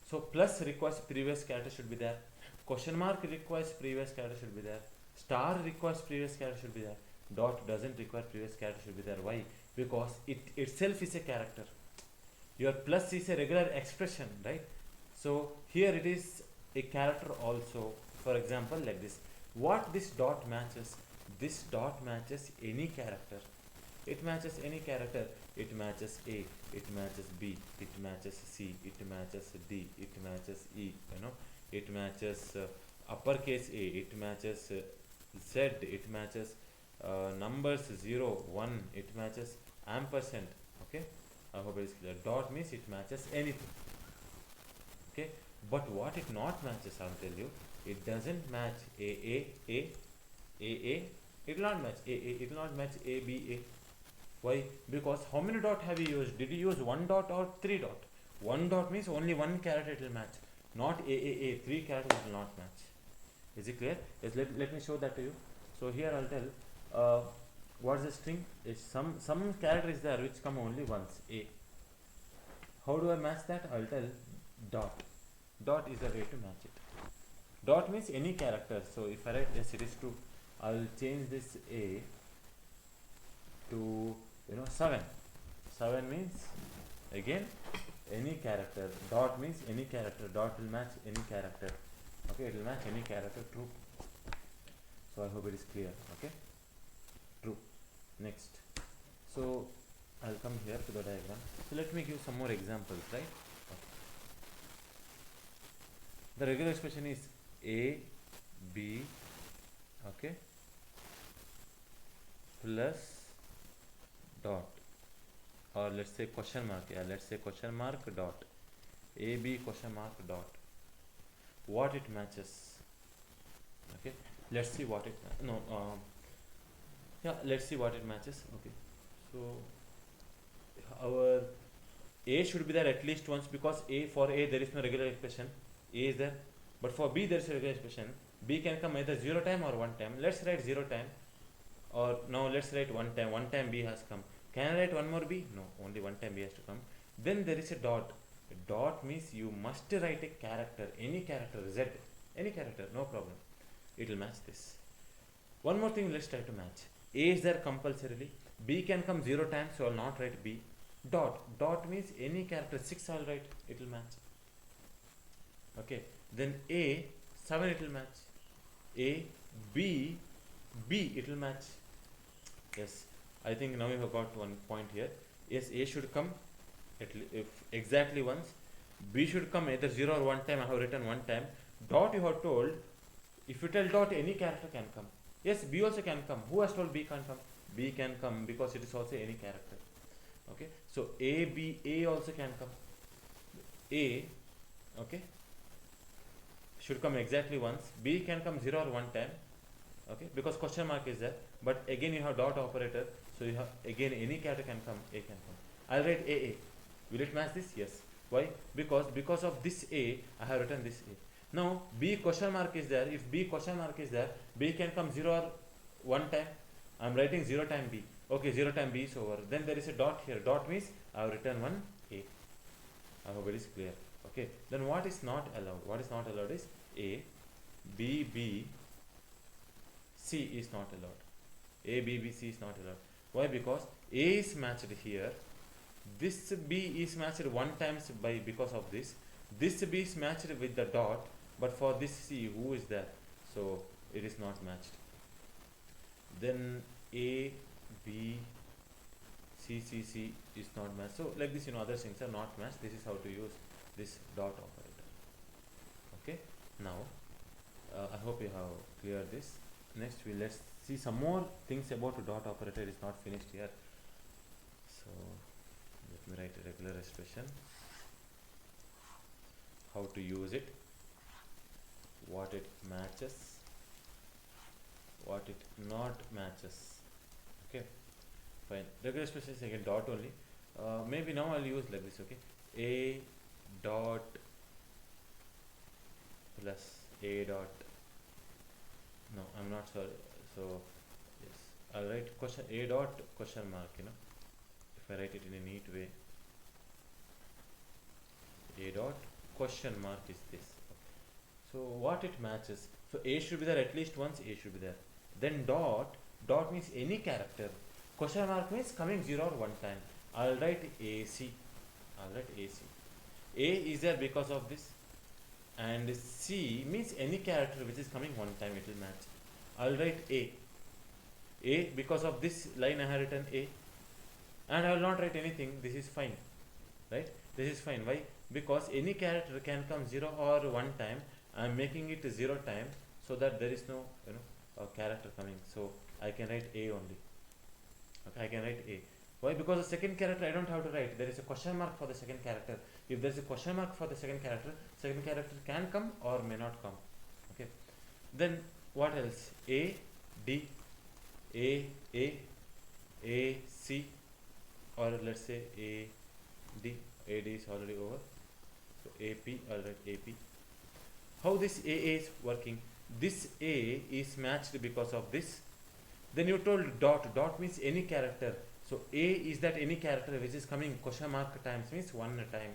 Speaker 1: So plus requires previous character should be there. Question mark requires previous character should be there. Star requires previous character should be there. Dot doesn't require previous character should be there. Why? Because it itself is a character. Your plus is a regular expression, right? So here it is a character also. For example, like this. What this dot matches? This dot matches any character. It matches any character. It matches A, it matches B, it matches C, it matches D, it matches E, it matches uppercase A, it matches Z, it matches numbers 0, 1, it matches ampersand, okay. I hope it is clear. Dot means it matches anything, okay. But what it not matches, I'll tell you, it doesn't match A, it will not match A, it will not match A, B, A. Why? Because how many dot have you used? Did you use 1 dot or 3 dot? 1 dot means only one character it will match, not A. 3 characters will not match. Is it clear? Yes, let me show that to you. So here I'll tell what's the string? Is some character is there which come only once, A. How do I match that? I'll tell dot. Dot is the way to match it. Dot means any character. So if I write yes, it is true, I'll change this A to 7. 7 means again any character. Dot means any character. Dot will match any character, okay. It will match any character, true. So I hope it is clear, okay. True. Next, so I'll come here to the diagram. So let me give some more examples, right? Okay. The regular expression is A, B, okay, plus dot, or let's say question mark. Yeah, let's say question mark dot. A, B, question mark dot. What it matches, okay. Let's see what it let's see what it matches, okay. So our A should be there at least once, because for A there is no regular expression. A is there, but for B there is a regular expression. B can come either 0 time or 1 time. Let's write 0 time, or no, let's write 1 time. 1 time B has come. Can I write one more B? No, only 1 time B has to come. Then there is a dot. A dot means you must write a character, any character, Z, any character, no problem. It will match this. One more thing, let's try to match. A is there compulsorily. B can come 0 times, so I will not write B. Dot. Dot means any character, 6 I will write, it will match. Okay. Then A, 7 it will match. A, B, B it will match. Yes. I think now you have got one point here. Yes, A should come if exactly once. B should come either 0 or 1 time. I have written 1 time. Dot you have told. If you tell dot, any character can come. Yes, B also can come. Who has told B can come? B can come because it is also any character. Okay. So A, B, A also can come. A, okay, should come exactly once. B can come 0 or 1 time. Okay, because question mark is there. But again you have dot operator. So you have again any character can come, A can come. I'll write AA. Will it match this? Yes. Why? Because of this A, I have written this A. Now B question mark is there. If B question mark is there, B can come 0 or 1 time. I'm writing 0 time B. Okay, 0 time B is over. Then there is a dot here. Dot means I have written one A. I hope it is clear. Okay. Then what is not allowed? What is not allowed is A, B, B, C is not allowed. A, B, B, C is not allowed. Why? Because A is matched here. This B is matched 1 times by because of this. This B is matched with the dot, but for this C, who is there? So it is not matched. Then A, B, C, C, C is not matched. So like this, other things are not matched. This is how to use this dot operator. Okay. Now I hope you have cleared this. next we let's see some more things about dot operator. Is not finished here. So let me write a regular expression, how to use it, what it matches, what it not matches. Okay, fine. Regular expression is again dot only. Maybe now I'll use like this. Okay, a dot plus a dot. No, I'm not sorry. So yes, I'll write question a dot question mark. If I write it in a neat way, a dot question mark is this. So what it matches? So a should be there at least once. A should be there. Then dot means any character. Question mark means coming 0 or 1 time. I'll write AC. I'll write AC. A is there because of this, and C means any character which is coming 1 time, it will match. I'll write A. A because of this line I have written A, and I will not write anything. This is fine, right? This is fine. Why? Because any character can come 0 or 1 time. I am making it 0 time so that there is no character coming. So I can write A only. Okay, I can write A. Why? Because the second character I don't have to write. There is a question mark for the second character. If there is a question mark for the second character can come or may not come. Okay. Then what else? A, D, A, C, or let's say A, D. A, D is already over. So AP, I'll write AP. How this A is working? This A is matched because of this. Then you told dot means any character. So A is that any character which is coming question mark times means 1 time.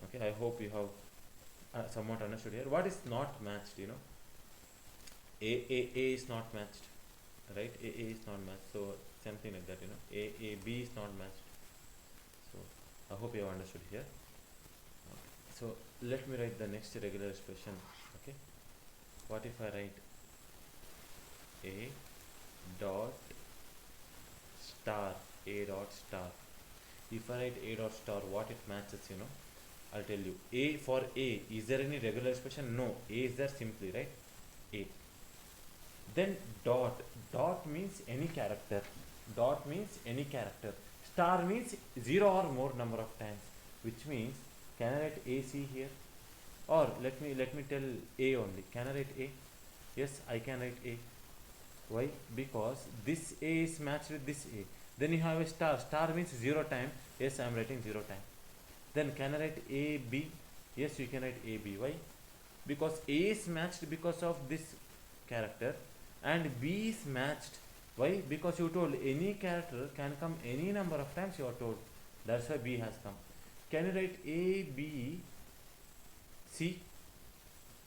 Speaker 1: Okay, I hope you have somewhat understood here. What is not matched? A is not matched, right? A is not matched. So something like that. A B is not matched. So I hope you have understood here. Okay. So let me write the next regular expression. Okay, what if I write A dot star, A dot star? If I write A dot star, what it matches? I'll tell you. A for A, is there any regular expression? No. A is there simply, right? A. Then dot means any character. Dot means any character. Star means 0 or more number of times, which means can I write AC here? Or let me tell A only. Can I write A? Yes, I can write A. Why? Because this A is matched with this A. Then you have a star. Star means 0 time. Yes, I am writing 0 time. Then can I write AB? Yes, you can write AB. Why? Because A is matched because of this character, and B is matched. Why? Because you told any character can come any number of times, you are told. That's why B has come. Can you write A, B, C?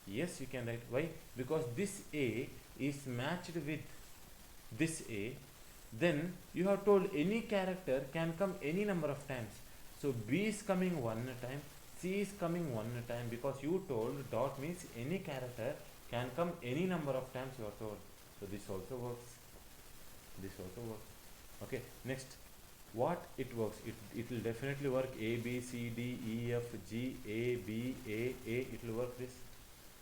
Speaker 1: Yes, you can write. Why? Because this A is matched with this A. Then you have told any character can come any number of times. So B is coming 1 time, C is coming 1 time, because you told dot means any character can come any number of times, you are told. So this also works. This also works. Okay, next. What it works? It will definitely work. A, B, C, D, E, F, G, A, B, A. It will work this.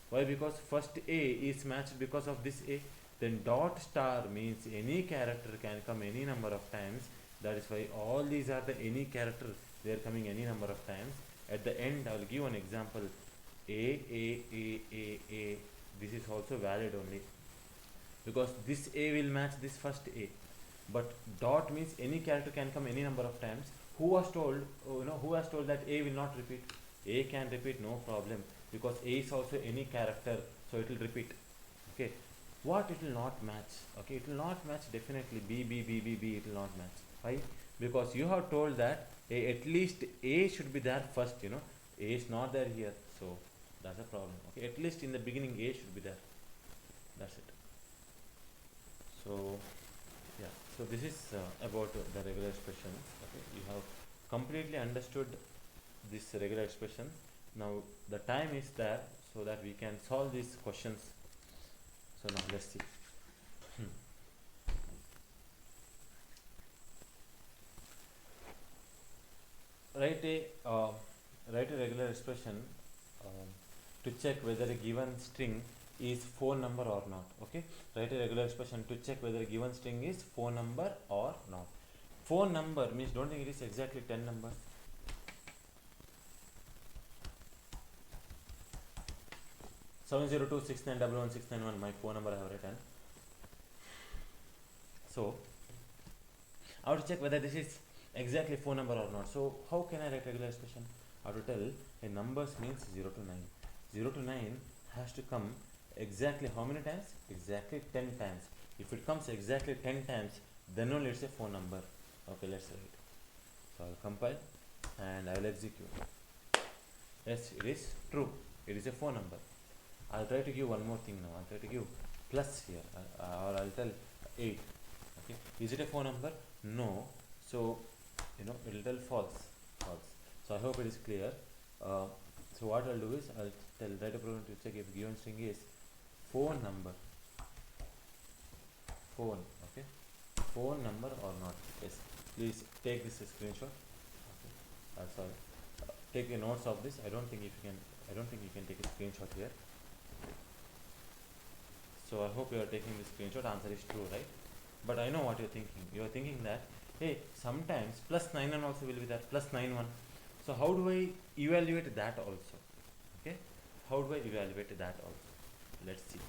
Speaker 1: Why? Because first A is matched because of this A. Then dot star means any character can come any number of times. That is why all these are the any character. They are coming any number of times. At the end, I will give an example. A. This is also valid only, because this A will match this first A. But dot means any character can come any number of times. Who was told? Who has told that A will not repeat? A can repeat, no problem, because A is also any character, so it will repeat. Okay. What it will not match? Okay, it will not match definitely. B. It will not match. Why? Because you have told that at least A should be there first. A is not there here, so that's a problem. Okay, at least in the beginning A should be there. That's it. So yeah, so this is about the regular expression. Okay, you have completely understood this regular expression. Now the time is there so that we can solve these questions. So now let's see. Write a regular expression to check whether a given string is phone number or not. Okay, write a regular expression to check whether a given string is phone number or not. Phone number means, don't think it is exactly 10 numbers. 70269116191, my phone number I have written. So I have to check whether this is exactly phone number or not. So how can I write regular expression? I have to tell a numbers means 0 to 9. 0 to 9 has to come exactly how many times? Exactly 10 times. If it comes exactly 10 times, then only it's a phone number. Okay, let's write. So I'll compile and I will execute. Yes, it is true. It is a phone number. I'll try to give one more thing now. I'll try to give plus here, or I'll tell 8. Okay, is it a phone number? No. So it will tell false. So I hope it is clear. So what I'll do is I'll write a program to check if given string is phone number, okay, phone number or not. Yes, please take this screenshot. Okay, sorry, take a notes of this. I don't think you can take a screenshot here. So I hope you are taking this screenshot. Answer is true, right? But I know what you're thinking. You're thinking that, hey, sometimes plus 9 1 also will be there, plus 9 1. So how do I evaluate that also? Okay, how do I evaluate that also? Let's see.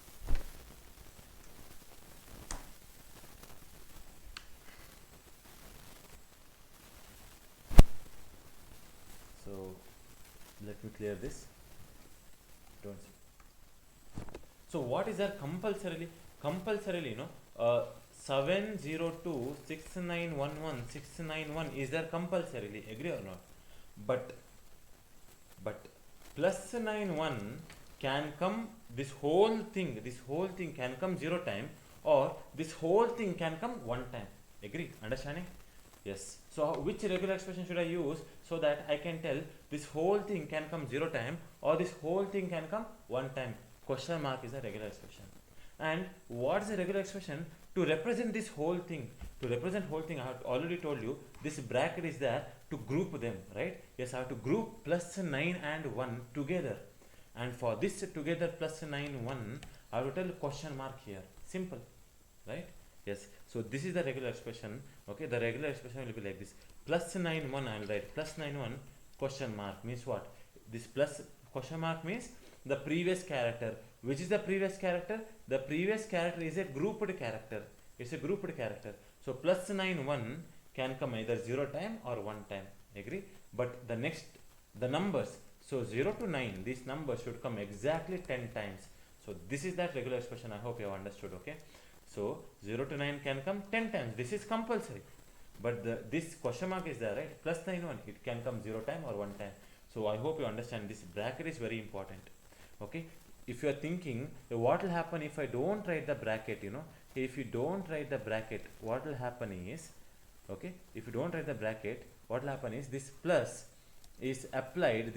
Speaker 1: So let me clear this. Don't see. So what is there compulsorily? Compulsorily, 70269116991 is there compulsorily, agree or not? But plus 91 can come, this whole thing can come 0 time, or this whole thing can come 1 time. Agree? Understanding? Yes. So which regular expression should I use so that I can tell this whole thing can come 0 time or this whole thing can come 1 time? Question mark is a regular expression. And what is a regular expression? To represent this whole thing, I have already told you this bracket is there to group them, right? Yes, I have to group plus 9 and 1 together, and for this together plus 9 1 I will tell question mark here. Simple, right? Yes. So this is the regular expression. Okay, the regular expression will be like this: plus 9 1 I will write plus 9 1 question mark means what? This plus question mark means the previous character. Which is the previous character? The previous character is a grouped character. It's a grouped character. So plus 9 1 can come either 0 time or 1 time. Agree? But the numbers, so 0 to 9, these numbers should come exactly 10 times. So this is that regular expression. I hope you have understood. Okay. So 0 to 9 can come 10 times. This is compulsory. But this question mark is there, right? Plus 9 1, it can come 0 time or 1 time. So I hope you understand this bracket is very important. Okay. If you are thinking what will happen if I don't write the bracket, if you don't write the bracket, what will happen is, okay, if you don't write the bracket, what will happen is this plus is applied,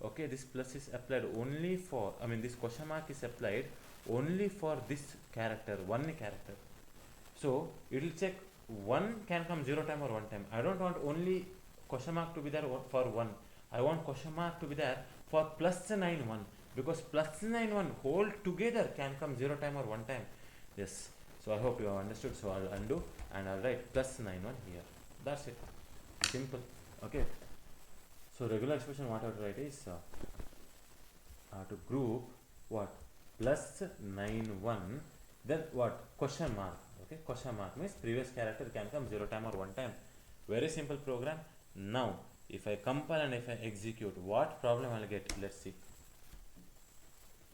Speaker 1: okay, this plus is applied only for, this question mark is applied only for this character, one character. So it will check 1 can come 0 time or 1 time. I don't want only question mark to be there for 1. I want question mark to be there for plus 9 1, because plus 9 1 whole together can come 0 time or 1 time. Yes. So I hope you have understood. So I'll undo and I'll write plus 9 1 here. That's it. Simple. Okay. So regular expression what I have to write is I have to group what? Plus 9 1, then what? Question mark. Okay. Question mark means previous character can come 0 time or 1 time. Very simple program. Now if I compile and if I execute, what problem I'll get? Let's see.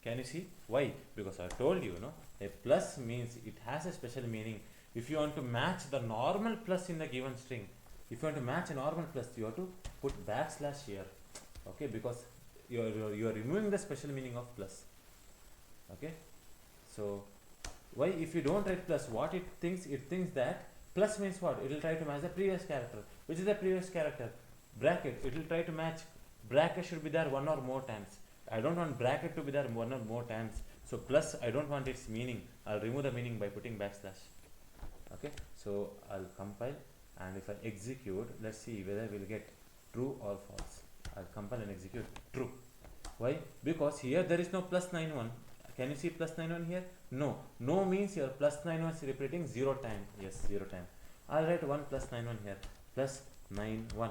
Speaker 1: Can you see? Why? Because I told you, a plus means it has a special meaning. If you want to match the normal plus in the given string, if you want to match a normal plus, you have to put backslash here. Okay, because you are removing the special meaning of plus. Okay, so why? If you don't write plus, what it thinks? It thinks that plus means what? It will try to match the previous character. Which is the previous character? Bracket. It will try to match. Bracket should be there 1 or more times. I don't want bracket to be there 1 or more times. So plus, I don't want its meaning. I'll remove the meaning by putting backslash. Okay, so I'll compile, and if I execute, let's see whether we'll get true or false. I'll compile and execute true. Why? Because here there is no plus 9 1. Can you see plus 9 1 here? No. No means your plus 9 1 is repeating 0 time. Yes, 0 time. I'll write 1 plus 9 1 here. Plus 9 1.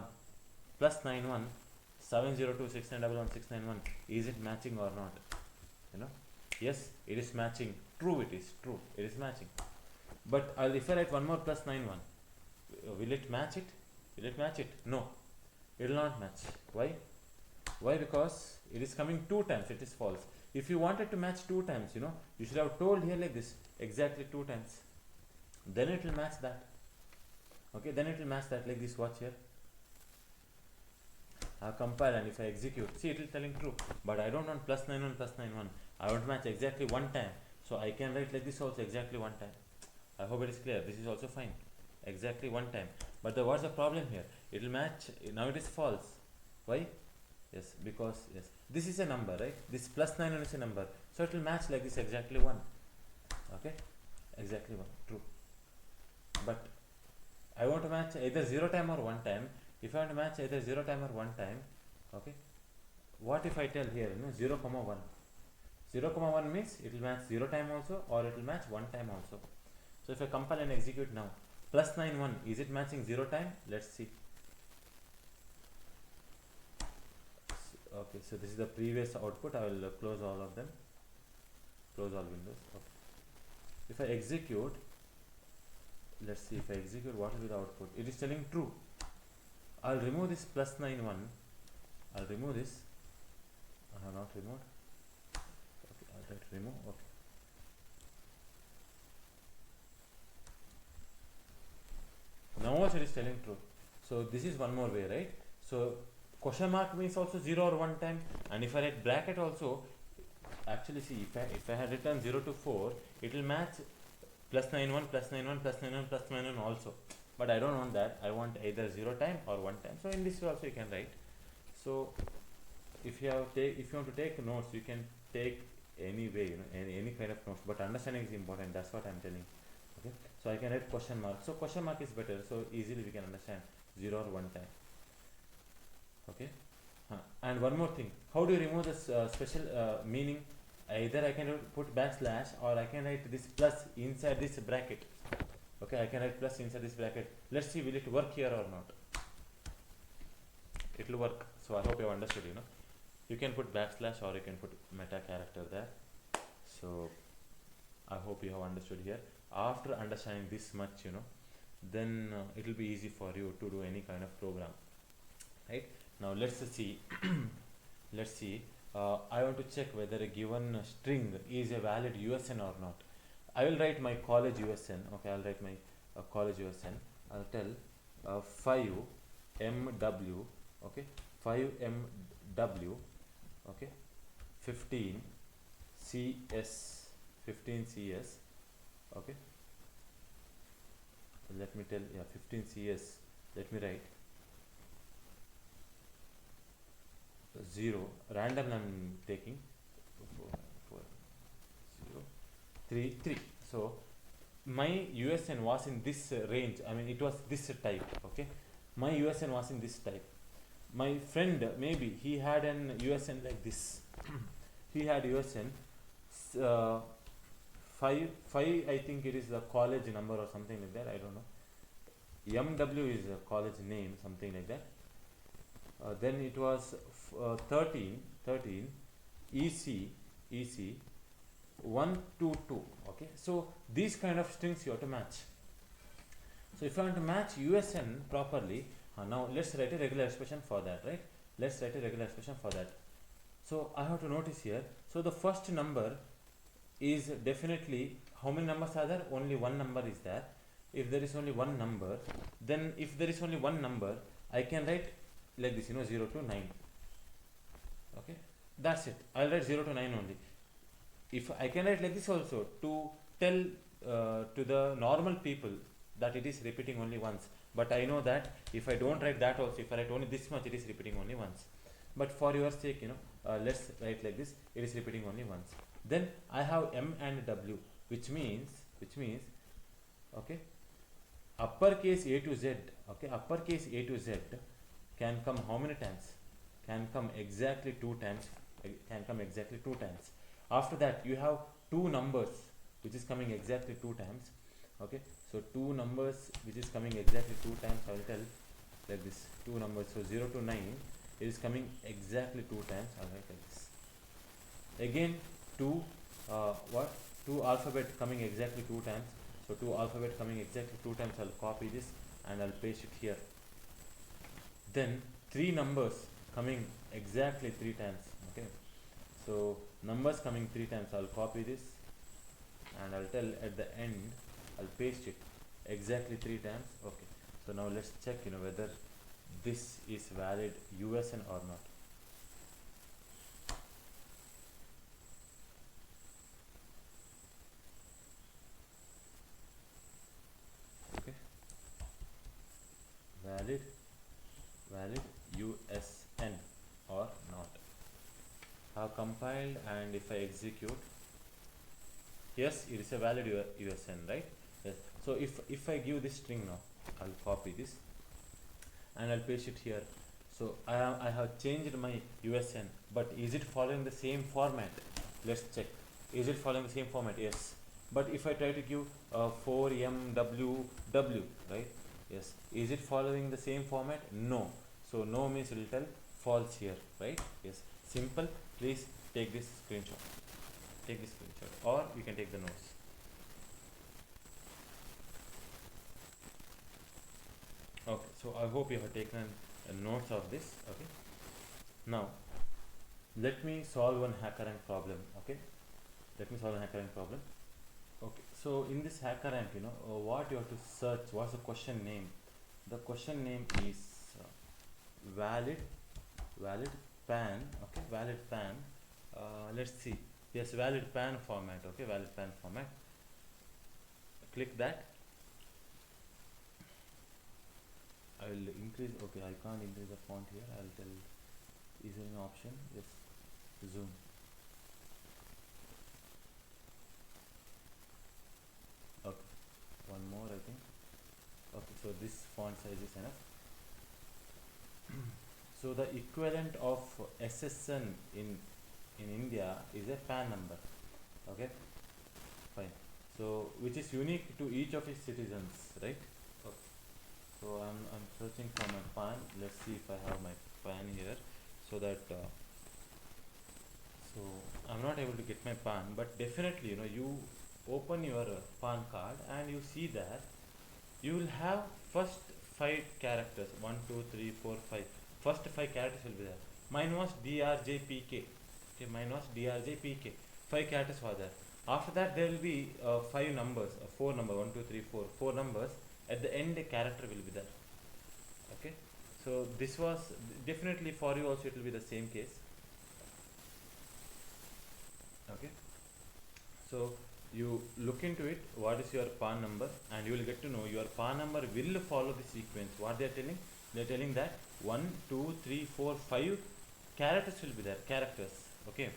Speaker 1: Plus 9 1. 702 6911 691. Is it matching or not? You know? Yes, it is matching. True, it is. True. It is matching. But if I write one more plus 9 1, will it match it? Will it match it? No. It will not match. Why? Why? Because it is coming 2 times. It is false. If you wanted to match 2 times, you know, you should have told here like this, exactly 2 times. Then it will match that. Okay, then it will match that like this. Watch here. I compile, and if I execute, see, it is telling true. But I don't want plus 9 1 plus 9 1. I want to match exactly 1 time. So I can write like this also, exactly 1 time. I hope it is clear. This is also fine. Exactly 1 time. But what's the problem here? It will match. Now it is false. Why? Yes, because yes, this is a number, right? This plus 9 1 is a number. So it will match like this, exactly 1. Okay? Exactly 1. True. But I want to match either 0 time or 1 time. If I want to match either 0 time or 1 time, okay, what if I tell here, you know, 0 comma 1? 0 comma 1 means it will match 0 time also, or it will match 1 time also. So if I compile and execute now, plus 9 1, is it matching 0 time? Let's see. Okay, so this is the previous output. I will close all of them. Close all windows. Okay. If I execute, let's see, if I execute, what will be the output? It is telling true. I'll remove this plus 9 1. I'll remove this. I have not removed. Okay, I'll try to remove. Okay. Now also it is telling true. So this is one more way, right? So question mark means also 0 or 1 time, and if I write bracket also, actually see, if I had written 0 to 4, it will match plus 9 1 plus 9 1 plus 9 1 plus 9 1 also. But I don't want that. I want either 0 time or 1 time. So in this way also you can write. So if you want to take notes, you can take any way, you know, any kind of notes. But understanding is important. That's what I'm telling. Okay. So I can write question mark. So question mark is better. So easily we can understand 0 or 1 time. Okay. And one more thing. How do you remove this special meaning? Either I can put backslash, or I can write this plus inside this bracket. Okay, I can write plus inside this bracket. Let's see, will it work here or not? It will work. So I hope you have understood, you know. You can put backslash, or you can put meta character there. So I hope you have understood here. After understanding this much, you know, then it will be easy for you to do any kind of program, right? Now let's see. Let's see. I want to check whether a given string is a valid USN or not. I will write my college USN. Okay, I'll write my college USN. I'll tell 5MW. Okay, 5MW. Okay, 15 CS. 15 CS. Okay. Let me tell, yeah, 15 CS. Let me write 0 random. I'm taking 4, 0, 3, 3. So my USN was in this range. I mean, it was this type. Okay, my USN was in this type. My friend, maybe he had an USN like this. He had USN 5. I think it is the college number or something like that. I don't know. MW is a college name, something like that. Then it was 13 EC 122. Okay, so these kind of strings you have to match. So if I want to match USN properly, now let's write a regular expression for that, right? Let's write a regular expression for that. So I have to notice here. So the first number is definitely, how many numbers are there? Only one number is there. If there is only one number, then if there is only one number, I can write like this, you know, 0 to 9. Okay, that's it. I'll write 0 to 9 only. If I can write like this also, to tell to the normal people that it is repeating only once. But I know that if I don't write that also, if I write only this much, it is repeating only once. But for your sake, you know, let's write like this, it is repeating only once. Then I have M and W, which means, okay, uppercase A to Z, okay, uppercase A to Z can come how many times? Can come exactly 2 times can come exactly 2 times. After that you have two numbers which is coming exactly 2 times. Okay, so two numbers which is coming exactly 2 times. I will tell like this, two numbers, so 0 to 9 it is coming exactly 2 times. I will write like this. Again two what two alphabet coming exactly 2 times, so two alphabet coming exactly 2 times. I'll copy this and I'll paste it here. Then three numbers coming exactly 3 times. Okay, so numbers coming 3 times, I'll copy this and I'll tell at the end I'll paste it exactly 3 times. Okay, so now let's check whether this is valid USN or not. Okay, valid USN or not. I have compiled, and if I execute, yes, it is a valid USN, right? Yes. So if I give this string now, I'll copy this and I'll paste it here. So I have changed my USN, but is it following the same format? Let's check. Is it following the same format? Yes. But if I try to give 4MWW, right? Yes. Is it following the same format? No. So no means it will tell false here, right? Yes. Simple. Please take this screenshot. Take this screenshot, or you can take the notes. Okay, so I hope you have taken notes of this. Okay, now let me solve one HackerRank problem. Okay, let me solve a HackerRank problem. Okay, so in this HackerRank, what you have to search, what's the question name? The question name is valid pan. Okay, valid pan. Let's see. Yes, valid pan format. Okay, valid pan format. Click that. I will increase. Okay, I can't increase the font here. I'll tell. Is there an option? Yes, zoom. Okay, one more I think. Okay, so this font size is enough. So the equivalent of SSN in India is a PAN number. Okay, fine. So which is unique to each of its citizens, right? Okay. So I'm searching for my PAN. Let's see if I have my PAN here, so that so I'm not able to get my PAN, but definitely you open your PAN card and you see that you will have first 5 characters, 1 2 3 4 5. First 5 characters will be there. Mine was DRJPK. Okay, mine was DRJPK. 5 characters were there. After that there will be 5 numbers, 4 numbers, 1 2 3 4, 4 numbers. At the end a character will be there. Okay, so this was definitely for you also, it will be the same case. Okay, so you look into it, what is your PAN number, and you will get to know your PAN number will follow the sequence. What they are telling? They are telling that 1 2 3 4 5 characters will be there. Characters. Okay,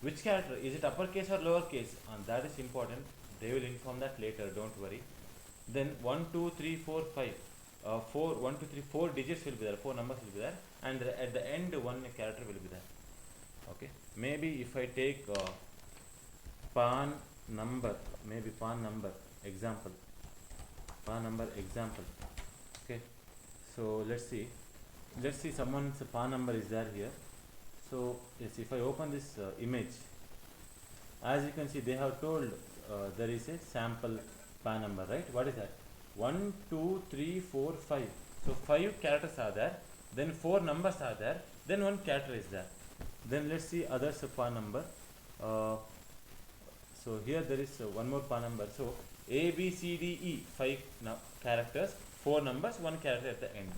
Speaker 1: which character? Is it uppercase or lowercase? And that is important. They will inform that later. Don't worry. Then 1 2 3 4 5. 4 1 2 3 4 digits will be there. 4 numbers will be there, and at the end one character will be there. Okay. Maybe if I take PAN number, maybe PAN number example. PAN number example. Okay. So let's see someone's PAN number is there here. So yes, if I open this image, as you can see they have told there is a sample PAN number, right? What is that? 1 2 3 4 5. So 5 characters are there, then 4 numbers are there, then one character is there. Then let's see others PAN number. So here there is one more PAN number. So A B C D E, 5 characters, 4 numbers, one character at the end.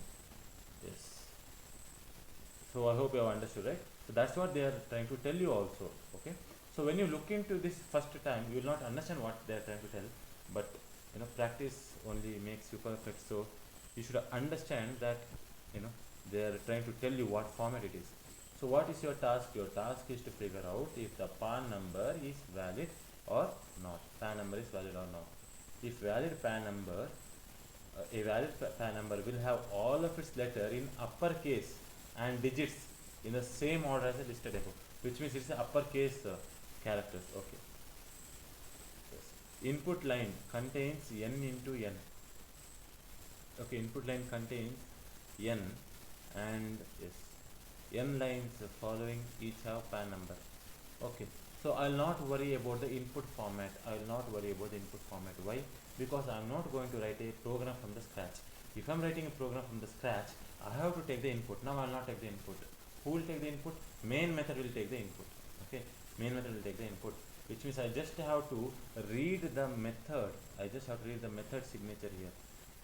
Speaker 1: Yes. So I hope you have understood, right? So that's what they are trying to tell you also. Okay. So when you look into this first time, you will not understand what they are trying to tell, but practice only makes you perfect. So you should understand that they are trying to tell you what format it is. So what is your task? Your task is to figure out if the PAN number is valid or not. PAN number is valid or not. If valid PAN number, a valid PAN number will have all of its letter in uppercase and digits in the same order as the listed above, which means it's a uppercase characters. Okay. Yes. Input line contains n into n. Okay, input line contains n, and yes, n lines following each have PAN number. Okay, so I'll not worry about the input format. I'll not worry about the input format. Why? Because I'm not going to write a program from the scratch. If I'm writing a program from the scratch, I have to take the input. Now I'll not take the input. Who will take the input? Main method will take the input. Okay, main method will take the input, which means I just have to read the method. I just have to read the method signature here.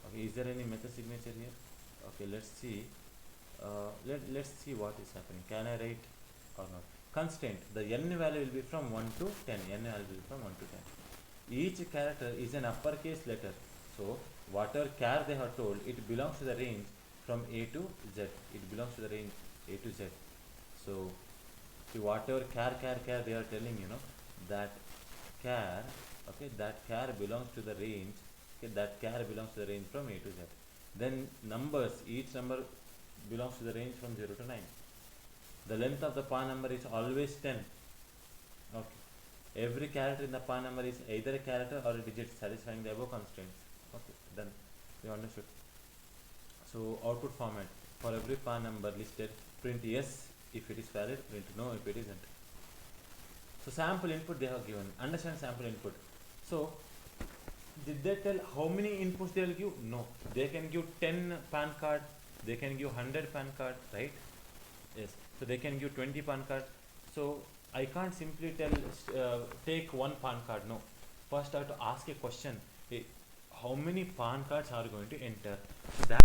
Speaker 1: Okay, is there any method signature here? Okay, let's see. Let's see what is happening. Can I write or not? Constraint, the n value will be from 1 to 10. N value will be from 1 to 10. Each character is an uppercase letter. So whatever char they have told, it belongs to the range from A to Z. It belongs to the range A to Z. So see, whatever char they are telling, that char, okay, that char belongs to the range. Okay, that char belongs to the range from A to Z. Then numbers, each number belongs to the range from 0 to 9. The length of the PAN number is always 10. Okay. Every character in the PAN number is either a character or a digit satisfying the above constraints. Okay, done. You understood. So output format for every PAN number listed, print yes if it is valid, print no if it isn't. So sample input they have given. Understand sample input. So did they tell how many inputs they will give? No. They can give 10 PAN card. They can give 100 PAN card, right? Yes. So they can give 20 PAN card. So I can't simply tell take one PAN card. No. First I have to ask a question. How many PAN cards are going to enter? So that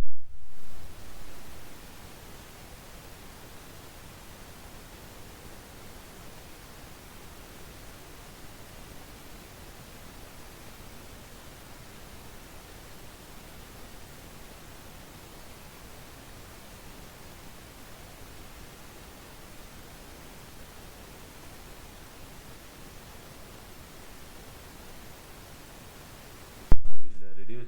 Speaker 1: I will reduce.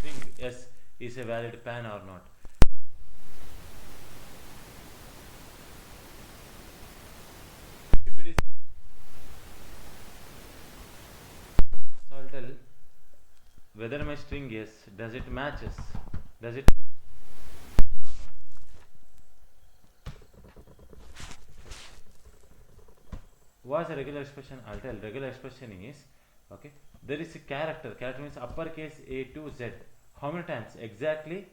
Speaker 1: String S is a valid PAN or not. If it is, so I'll tell whether my string S does it matches, does it what's a regular expression? I'll tell regular expression is, okay, there is a character. Character means uppercase A to Z. How many times? Exactly.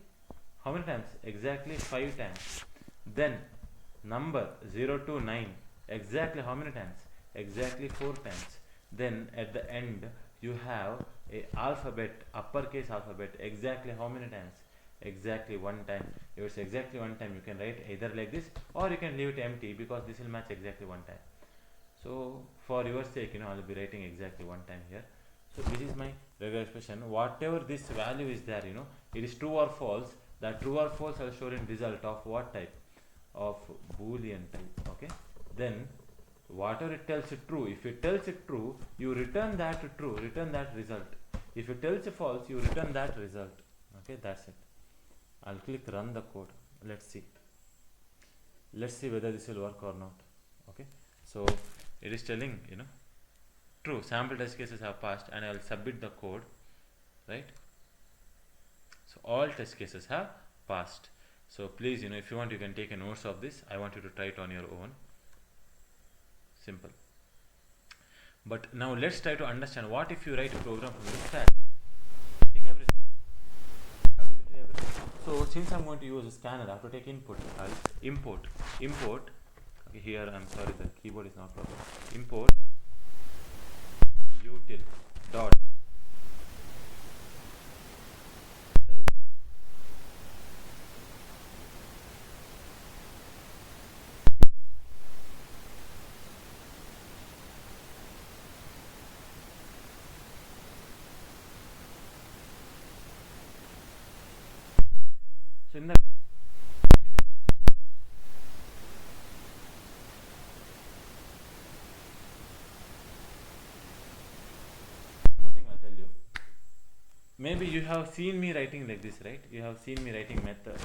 Speaker 1: How many times? Exactly 5 times. Then number 0 to 9. Exactly how many times? Exactly 4 times. Then at the end you have a alphabet, uppercase alphabet. Exactly how many times? Exactly 1 time. If it's exactly 1 time, you can write either like this, or you can leave it empty, because this will match exactly 1 time. So for your sake, I'll be writing exactly 1 time here. So this is my regular expression. Whatever this value is there, it is true or false. That true or false I'll show in result of what type? Of Boolean type. Okay. Then whatever it tells it true, if it tells it true, you return that true, return that result. If it tells it false, you return that result. Okay, that's it. I'll click run the code. Let's see whether this will work or not. Okay. So it is telling, true, sample test cases have passed, and I will submit the code, right? So all test cases have passed. So please, if you want, you can take a notes of this. I want you to try it on your own. Simple. But now let's try to understand, what if you write a program from the scratch? So since I'm going to use a scanner, I have to take input. I'll import. Okay, here I'm sorry, the keyboard is not proper. Import util dot maybe you have seen me writing like this, right? You have seen me writing method.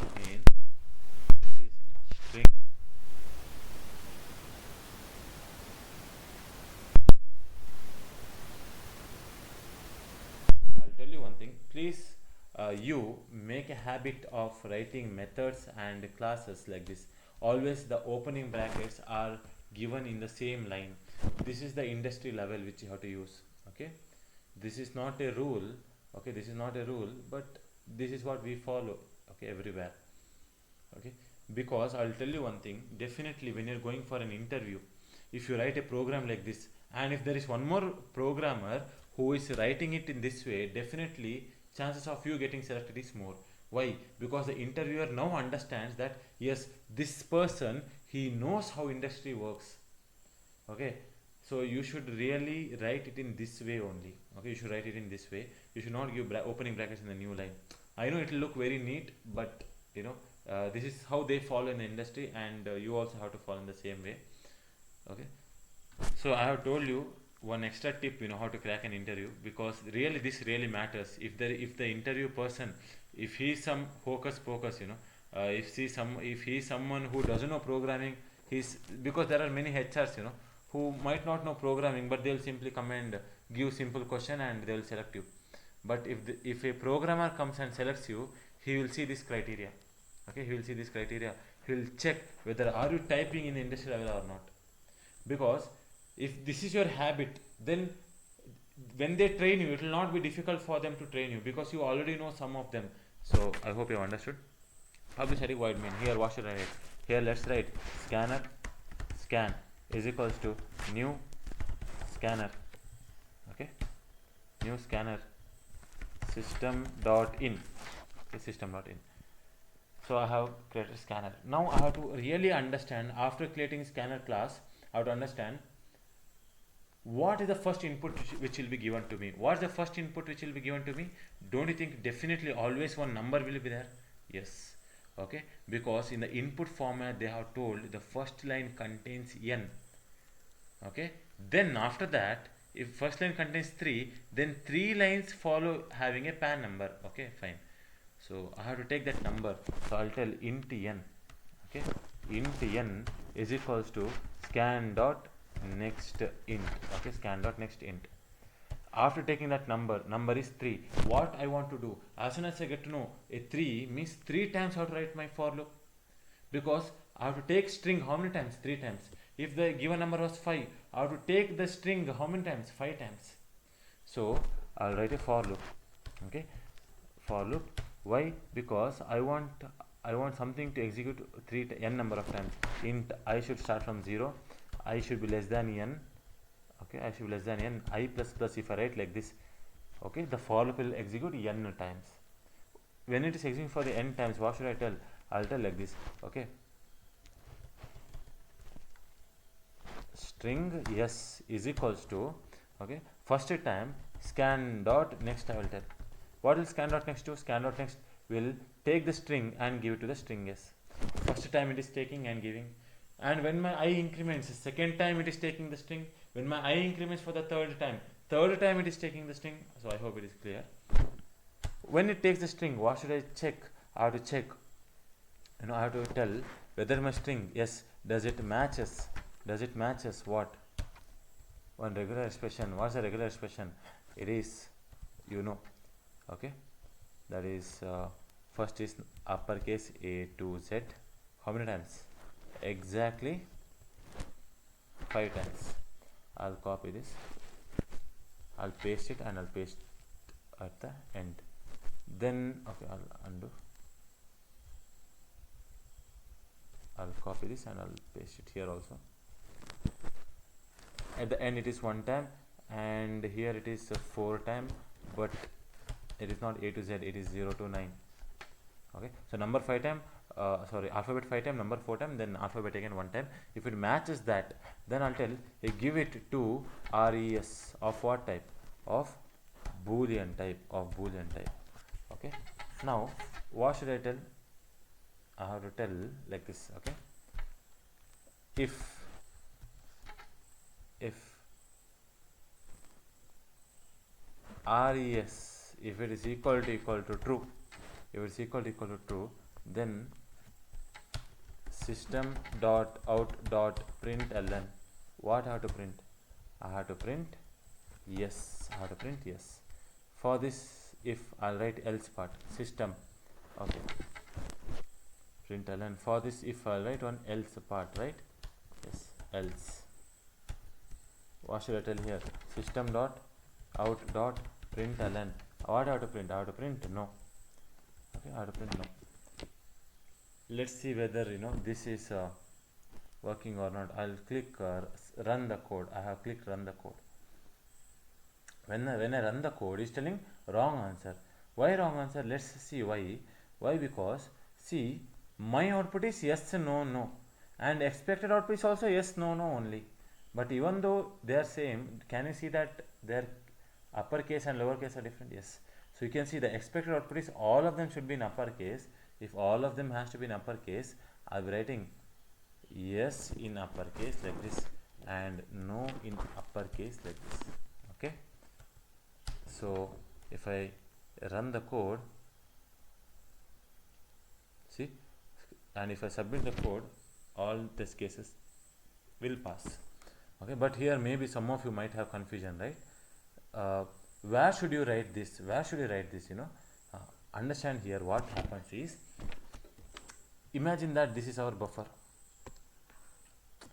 Speaker 1: Okay. In this string. I'll tell you one thing. Please, you make a habit of writing methods and classes like this. Always the opening brackets are given in the same line. This is the industry level which you have to use. Okay. This is not a rule. Okay. This is not a rule, but this is what we follow. Okay. Everywhere. Okay, because I'll tell you one thing, definitely when you're going for an interview, if you write a program like this, and if there is one more programmer who is writing it in this way, definitely chances of you getting selected is more. Why? Because the interviewer now understands that yes, this person, he knows how industry works. Okay, so you should really write it in this way only. Okay, you should write it in this way. You should not give opening brackets in the new line. I know it will look very neat, but you know, this is how they follow in the industry, and you also have to follow in the same way. Okay, so I have told you one extra tip, you know, how to crack an interview, because really this really matters. If the interview person, if he is some hocus pocus, you know, if he is someone who doesn't know programming, he's, because there are many HRs, you know, who might not know programming, but they'll simply come and give simple question and they'll select you. But if a programmer comes and selects you, he will see this criteria. Okay, he will see this criteria. He will check whether are you typing in the industry level or not. Because if this is your habit, then when they train you, it will not be difficult for them to train you, because you already know some of them. So I hope you have understood. Publish array void main. Here what should I write? Here let's write scanner scan is equals to new scanner. Okay, new scanner system dot in. Okay, system dot in. So I have created scanner. Now I have to really understand, after creating scanner class, I have to understand what is the first input which will be given to me. What is the first input which will be given to me? Don't you think definitely always one number will be there? Yes. Okay, because in the input format they have told the first line contains n. Okay, then after that, if first line contains 3, then 3 lines follow having a pan number. Okay, fine. So I have to take that number. So I'll tell int n. Okay, int n is equals to scan dot next int. Okay, scan dot next int. After taking that number is 3. What I want to do, as soon as I get to know a 3 means 3 times I have to write my for loop, because I have to take string how many times? 3 times. If the given number was 5, I have to take the string how many times? 5 times. So I'll write a for loop. Okay, for loop. Why? Because I want something to execute n number of times. Int I should start from 0. I should be less than n. Okay, I should be less than n. I plus plus, if I write like this, okay, the for loop will execute n times. When it is executing for the n times, what should I tell? I'll tell like this. Okay, string s is equals to, okay, first time scan dot next. I will tell what will scan dot next do. Scan dot next will take the string and give it to the string s. First time it is taking and giving, and when my I increments, second time it is taking the string. When my I increments for the third time it is taking the string. So I hope it is clear. When it takes the string, what should I check? I have to check, you know, I have to tell whether my string, yes, does it matches what? One regular expression. What's the regular expression? It is, you know, okay, that is first is uppercase A to Z. How many times? Exactly 5 times. I'll copy this, I'll paste it, and I'll paste at the end. Then okay, I'll undo, I'll copy this and I'll paste it here also. At the end it is 1 time, and here it is 4 time, but it is not A to Z, it is 0 to 9. Okay, so number 5 time, alphabet 5 time, number 4 time, then alphabet again 1 time. If it matches that, then I'll tell give it to res of what type? Of boolean type. Okay, now what should I tell? I have to tell like this. Okay, if res, if it is equal to true, if it is equal to true, then system dot out dot println, what I have to print? I have to print yes. I have to print yes. For this, if I'll write else part, system, okay, println. For this, if I'll write one else part, right? Yes, else. What should I tell here? System dot out dot println. What I have to print? I have to print no. Okay, I have to print no. Let's see whether this is working or not. I'll click run the code. I have clicked run the code. When I run the code, it's telling wrong answer. Why wrong answer? Let's see why. Why? Because see, my output is yes, no, no, and expected output is also yes, no, no only. But even though they are same, can you see that their uppercase and lowercase are different? Yes. So you can see the expected output is all of them should be in uppercase. If all of them has to be in uppercase, I'll be writing yes in uppercase like this and no in uppercase like this. Okay. So if I run the code, see, and if I submit the code, all test cases will pass. Okay, but here maybe some of you might have confusion, right? Where should you write this? Where should you write this? Understand here what happens is, imagine that this is our buffer.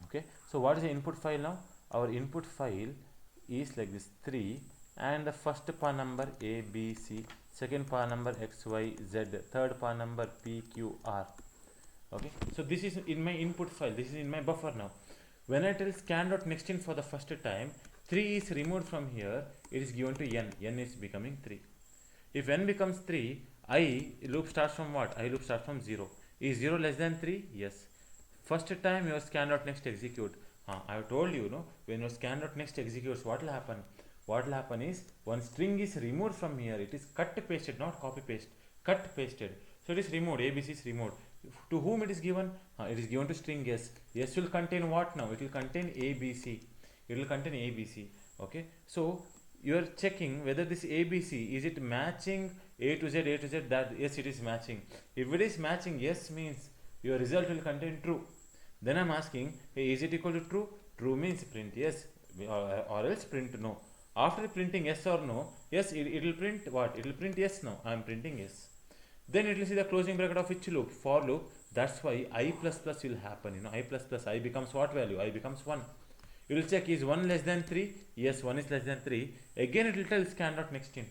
Speaker 1: Okay, so what is the input file now? Our input file is like this 3, and the first par number A, B, C, second par number X, Y, Z, third par number P, Q, R. Okay, so this is in my input file, this is in my buffer now. When I tell scan.nextInt for the first time, 3 is removed from here, it is given to n. N is becoming 3. If n becomes 3, I loop starts from what? I loop starts from 0. Is 0 less than 3? Yes. First time your scan.next execute. I have told you, when your scan.next executes, what will happen? What will happen is, one string is removed from here. It is cut pasted, not copy paste. Cut pasted. So it is removed. ABC is removed. To whom it is given? It is given to string S. S will contain what now? It will contain ABC. It will contain ABC. Okay. So you are checking whether this ABC, is it matching A to Z, A to Z? That yes, it is matching. If it is matching, yes means your result will contain true. Then I am asking, hey, is it equal to true? True means print yes, or else print no. After printing yes or no, yes, it will print what? It will print yes, no. I am printing yes. Then it will see the closing bracket of which loop? For loop. That's why I plus plus will happen. I plus plus, I becomes what value? I becomes 1. You will check, is 1 less than 3? Yes, 1 is less than 3. Again it will tell scan.nextInt.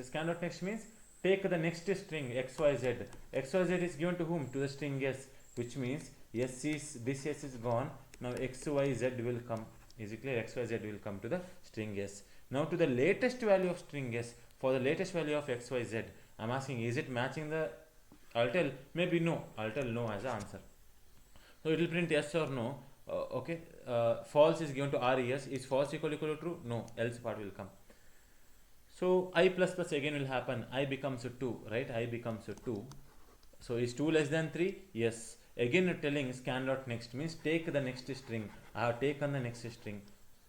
Speaker 1: Scan.next means take the next string XYZ. XYZ is given to whom? To the string S, which means this S is gone. Now XYZ will come. Is it clear? XYZ will come to the string S. Now to the latest value of string S, for the latest value of XYZ, I am asking, is it matching the? I'll tell maybe no. I'll tell no as an answer. So it will print yes or no. Okay. False is given to res. Is false equal to true? No. Else part will come. So I plus plus again will happen. I becomes a 2, right? I becomes a 2. So is 2 less than 3? Yes. Again telling scan.next means take the next string. I have taken the next string.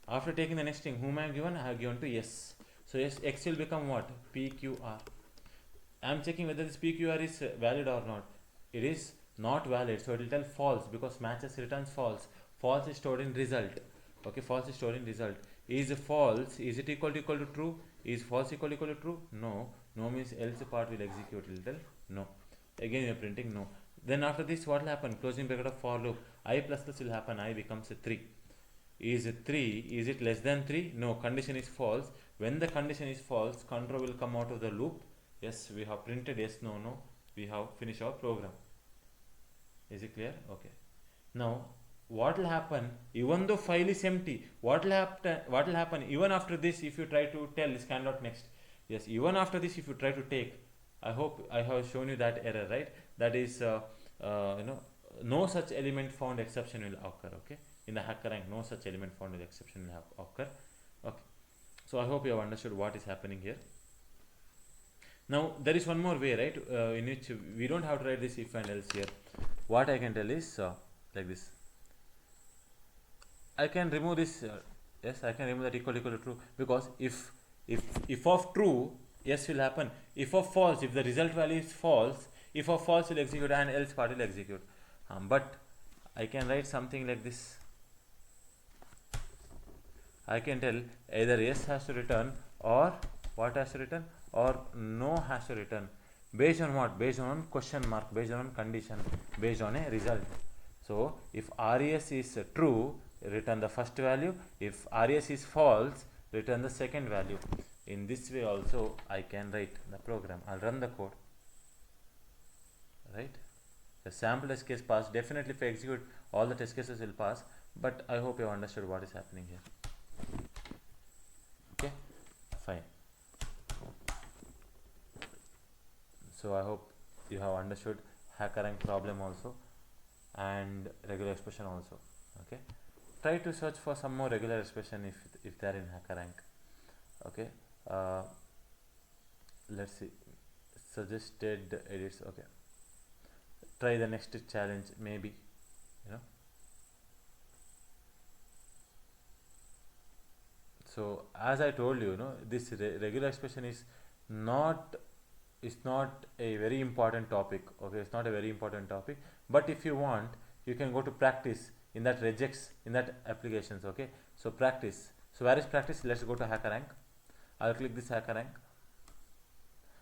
Speaker 1: After taking the next string, whom I have given? I have given to yes. So yes, X will become what? PQR. I am checking whether this PQR is valid or not. It is not valid, so it will tell false because matches returns false. False is stored in result. Okay, false is stored in result. Is false, is it equal to true? Is false equal to true? No. No means else part will execute. It will tell no. Again you are printing no. Then after this what will happen? Closing bracket of for loop. I plus plus will happen. I becomes a 3. Is 3, is it less than 3? No, condition is false. When the condition is false, control will come out of the loop. Yes, we have printed yes, no, no. We have finished our program. Is it clear? Okay. Now, what will happen? Even though file is empty, what will happen? Even after this, if you try to tell scan.next, yes, even after this, if you try to take, I hope I have shown you that error, right? That is, no such element found exception will occur. Okay. In the HackerRank, no such element found with exception will occur. Okay. So I hope you have understood what is happening here. Now there is one more way, right, in which we don't have to write this if and else here. What I can tell is like this. I can remove this. Yes, I can remove that equal to true, because if of true, yes will happen. If of false, if the result value is false, if of false will execute and else part will execute. But I can write something like this. I can tell either yes has to return or what has to return or no has to return. Based on what? Based on question mark, based on condition, based on a result. So if res is true, return the first value. If res is false, return the second value. In this way also I can write the program. I'll run the code. Right? The sample test case pass. Definitely if I execute, all the test cases will pass. But I hope you have understood what is happening here. Okay, fine. So I hope you have understood HackerRank problem also and regular expression also. Okay, try to search for some more regular expression if they are in HackerRank. Okay, let's see, suggested edits. Okay, try the next challenge, maybe, you know. So as I told you, this regular expression is not a very important topic. Okay, it's not a very important topic, but if you want, you can go to practice in that regex, in that applications. Okay, so practice. So where is practice? Let's go to HackerRank. I'll click this HackerRank.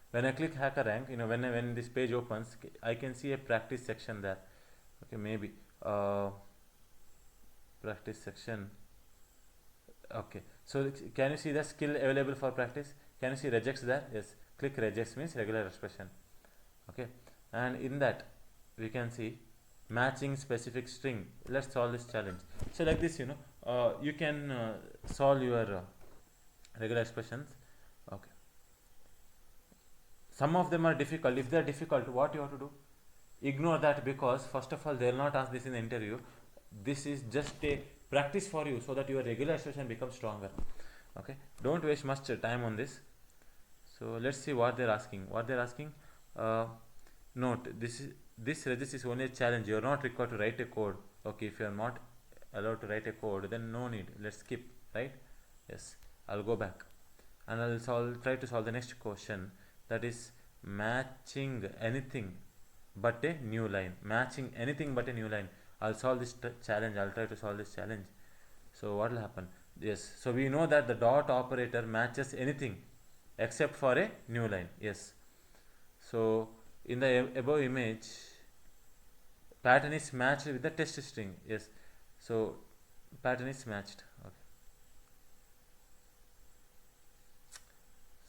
Speaker 1: When I click HackerRank, when this page opens, I can see a practice section there. Okay, maybe practice section. Okay, so can you see the skill available for practice? Can you see regex there? Yes, click regex means regular expression. Okay, and in that we can see matching specific string. Let's solve this challenge. So like this, you can solve your regular expressions. Okay, some of them are difficult. If they are difficult, what you have to do? Ignore that, because first of all they will not ask this in the interview. This is just a practice for you so that your regular expression becomes stronger. Okay, don't waste much time on this. So let's see what they're asking. Note, this regist is only a challenge. You are not required to write a code. Okay, if you are not allowed to write a code, then no need. Let's skip. Right? Yes, I'll go back and I'll try to solve the next question, that is matching anything but a new line. Matching anything but a new line. I'll solve this challenge. I'll try to solve this challenge. So what will happen? Yes, so we know that the dot operator matches anything except for a new line. Yes, so in the above image, pattern is matched with the test string. Yes, so pattern is matched. Okay,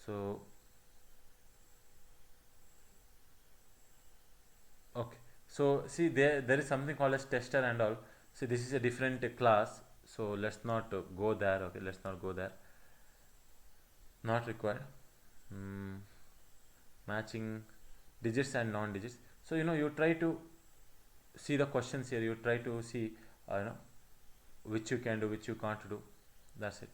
Speaker 1: so okay, so see, there is something called as tester and all. So this is a different class, so let's not go there. Okay, let's not go there, not required. Matching digits and non-digits. So you try to see the questions here. You try to see which you can do, which you can't do. That's it.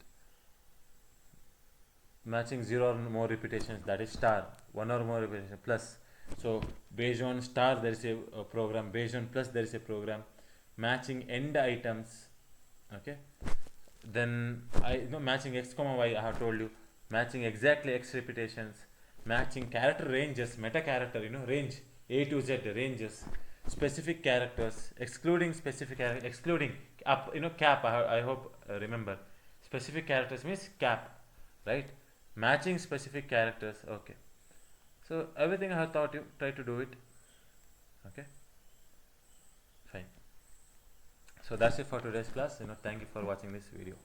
Speaker 1: Matching 0 or more repetitions, that is star. 1 or more repetitions, plus. So based on star there is a program, based on plus there is a program. Matching end items. Okay, then matching x comma y, I have told you. Matching exactly x repetitions. Matching character ranges, meta character, range A to Z ranges, specific characters, excluding specific character, excluding up, cap. I hope remember, specific characters means cap, right? Matching specific characters. Okay, so everything I have taught you, try to do it. Okay, fine. So that's it for today's class. Thank you for watching this video.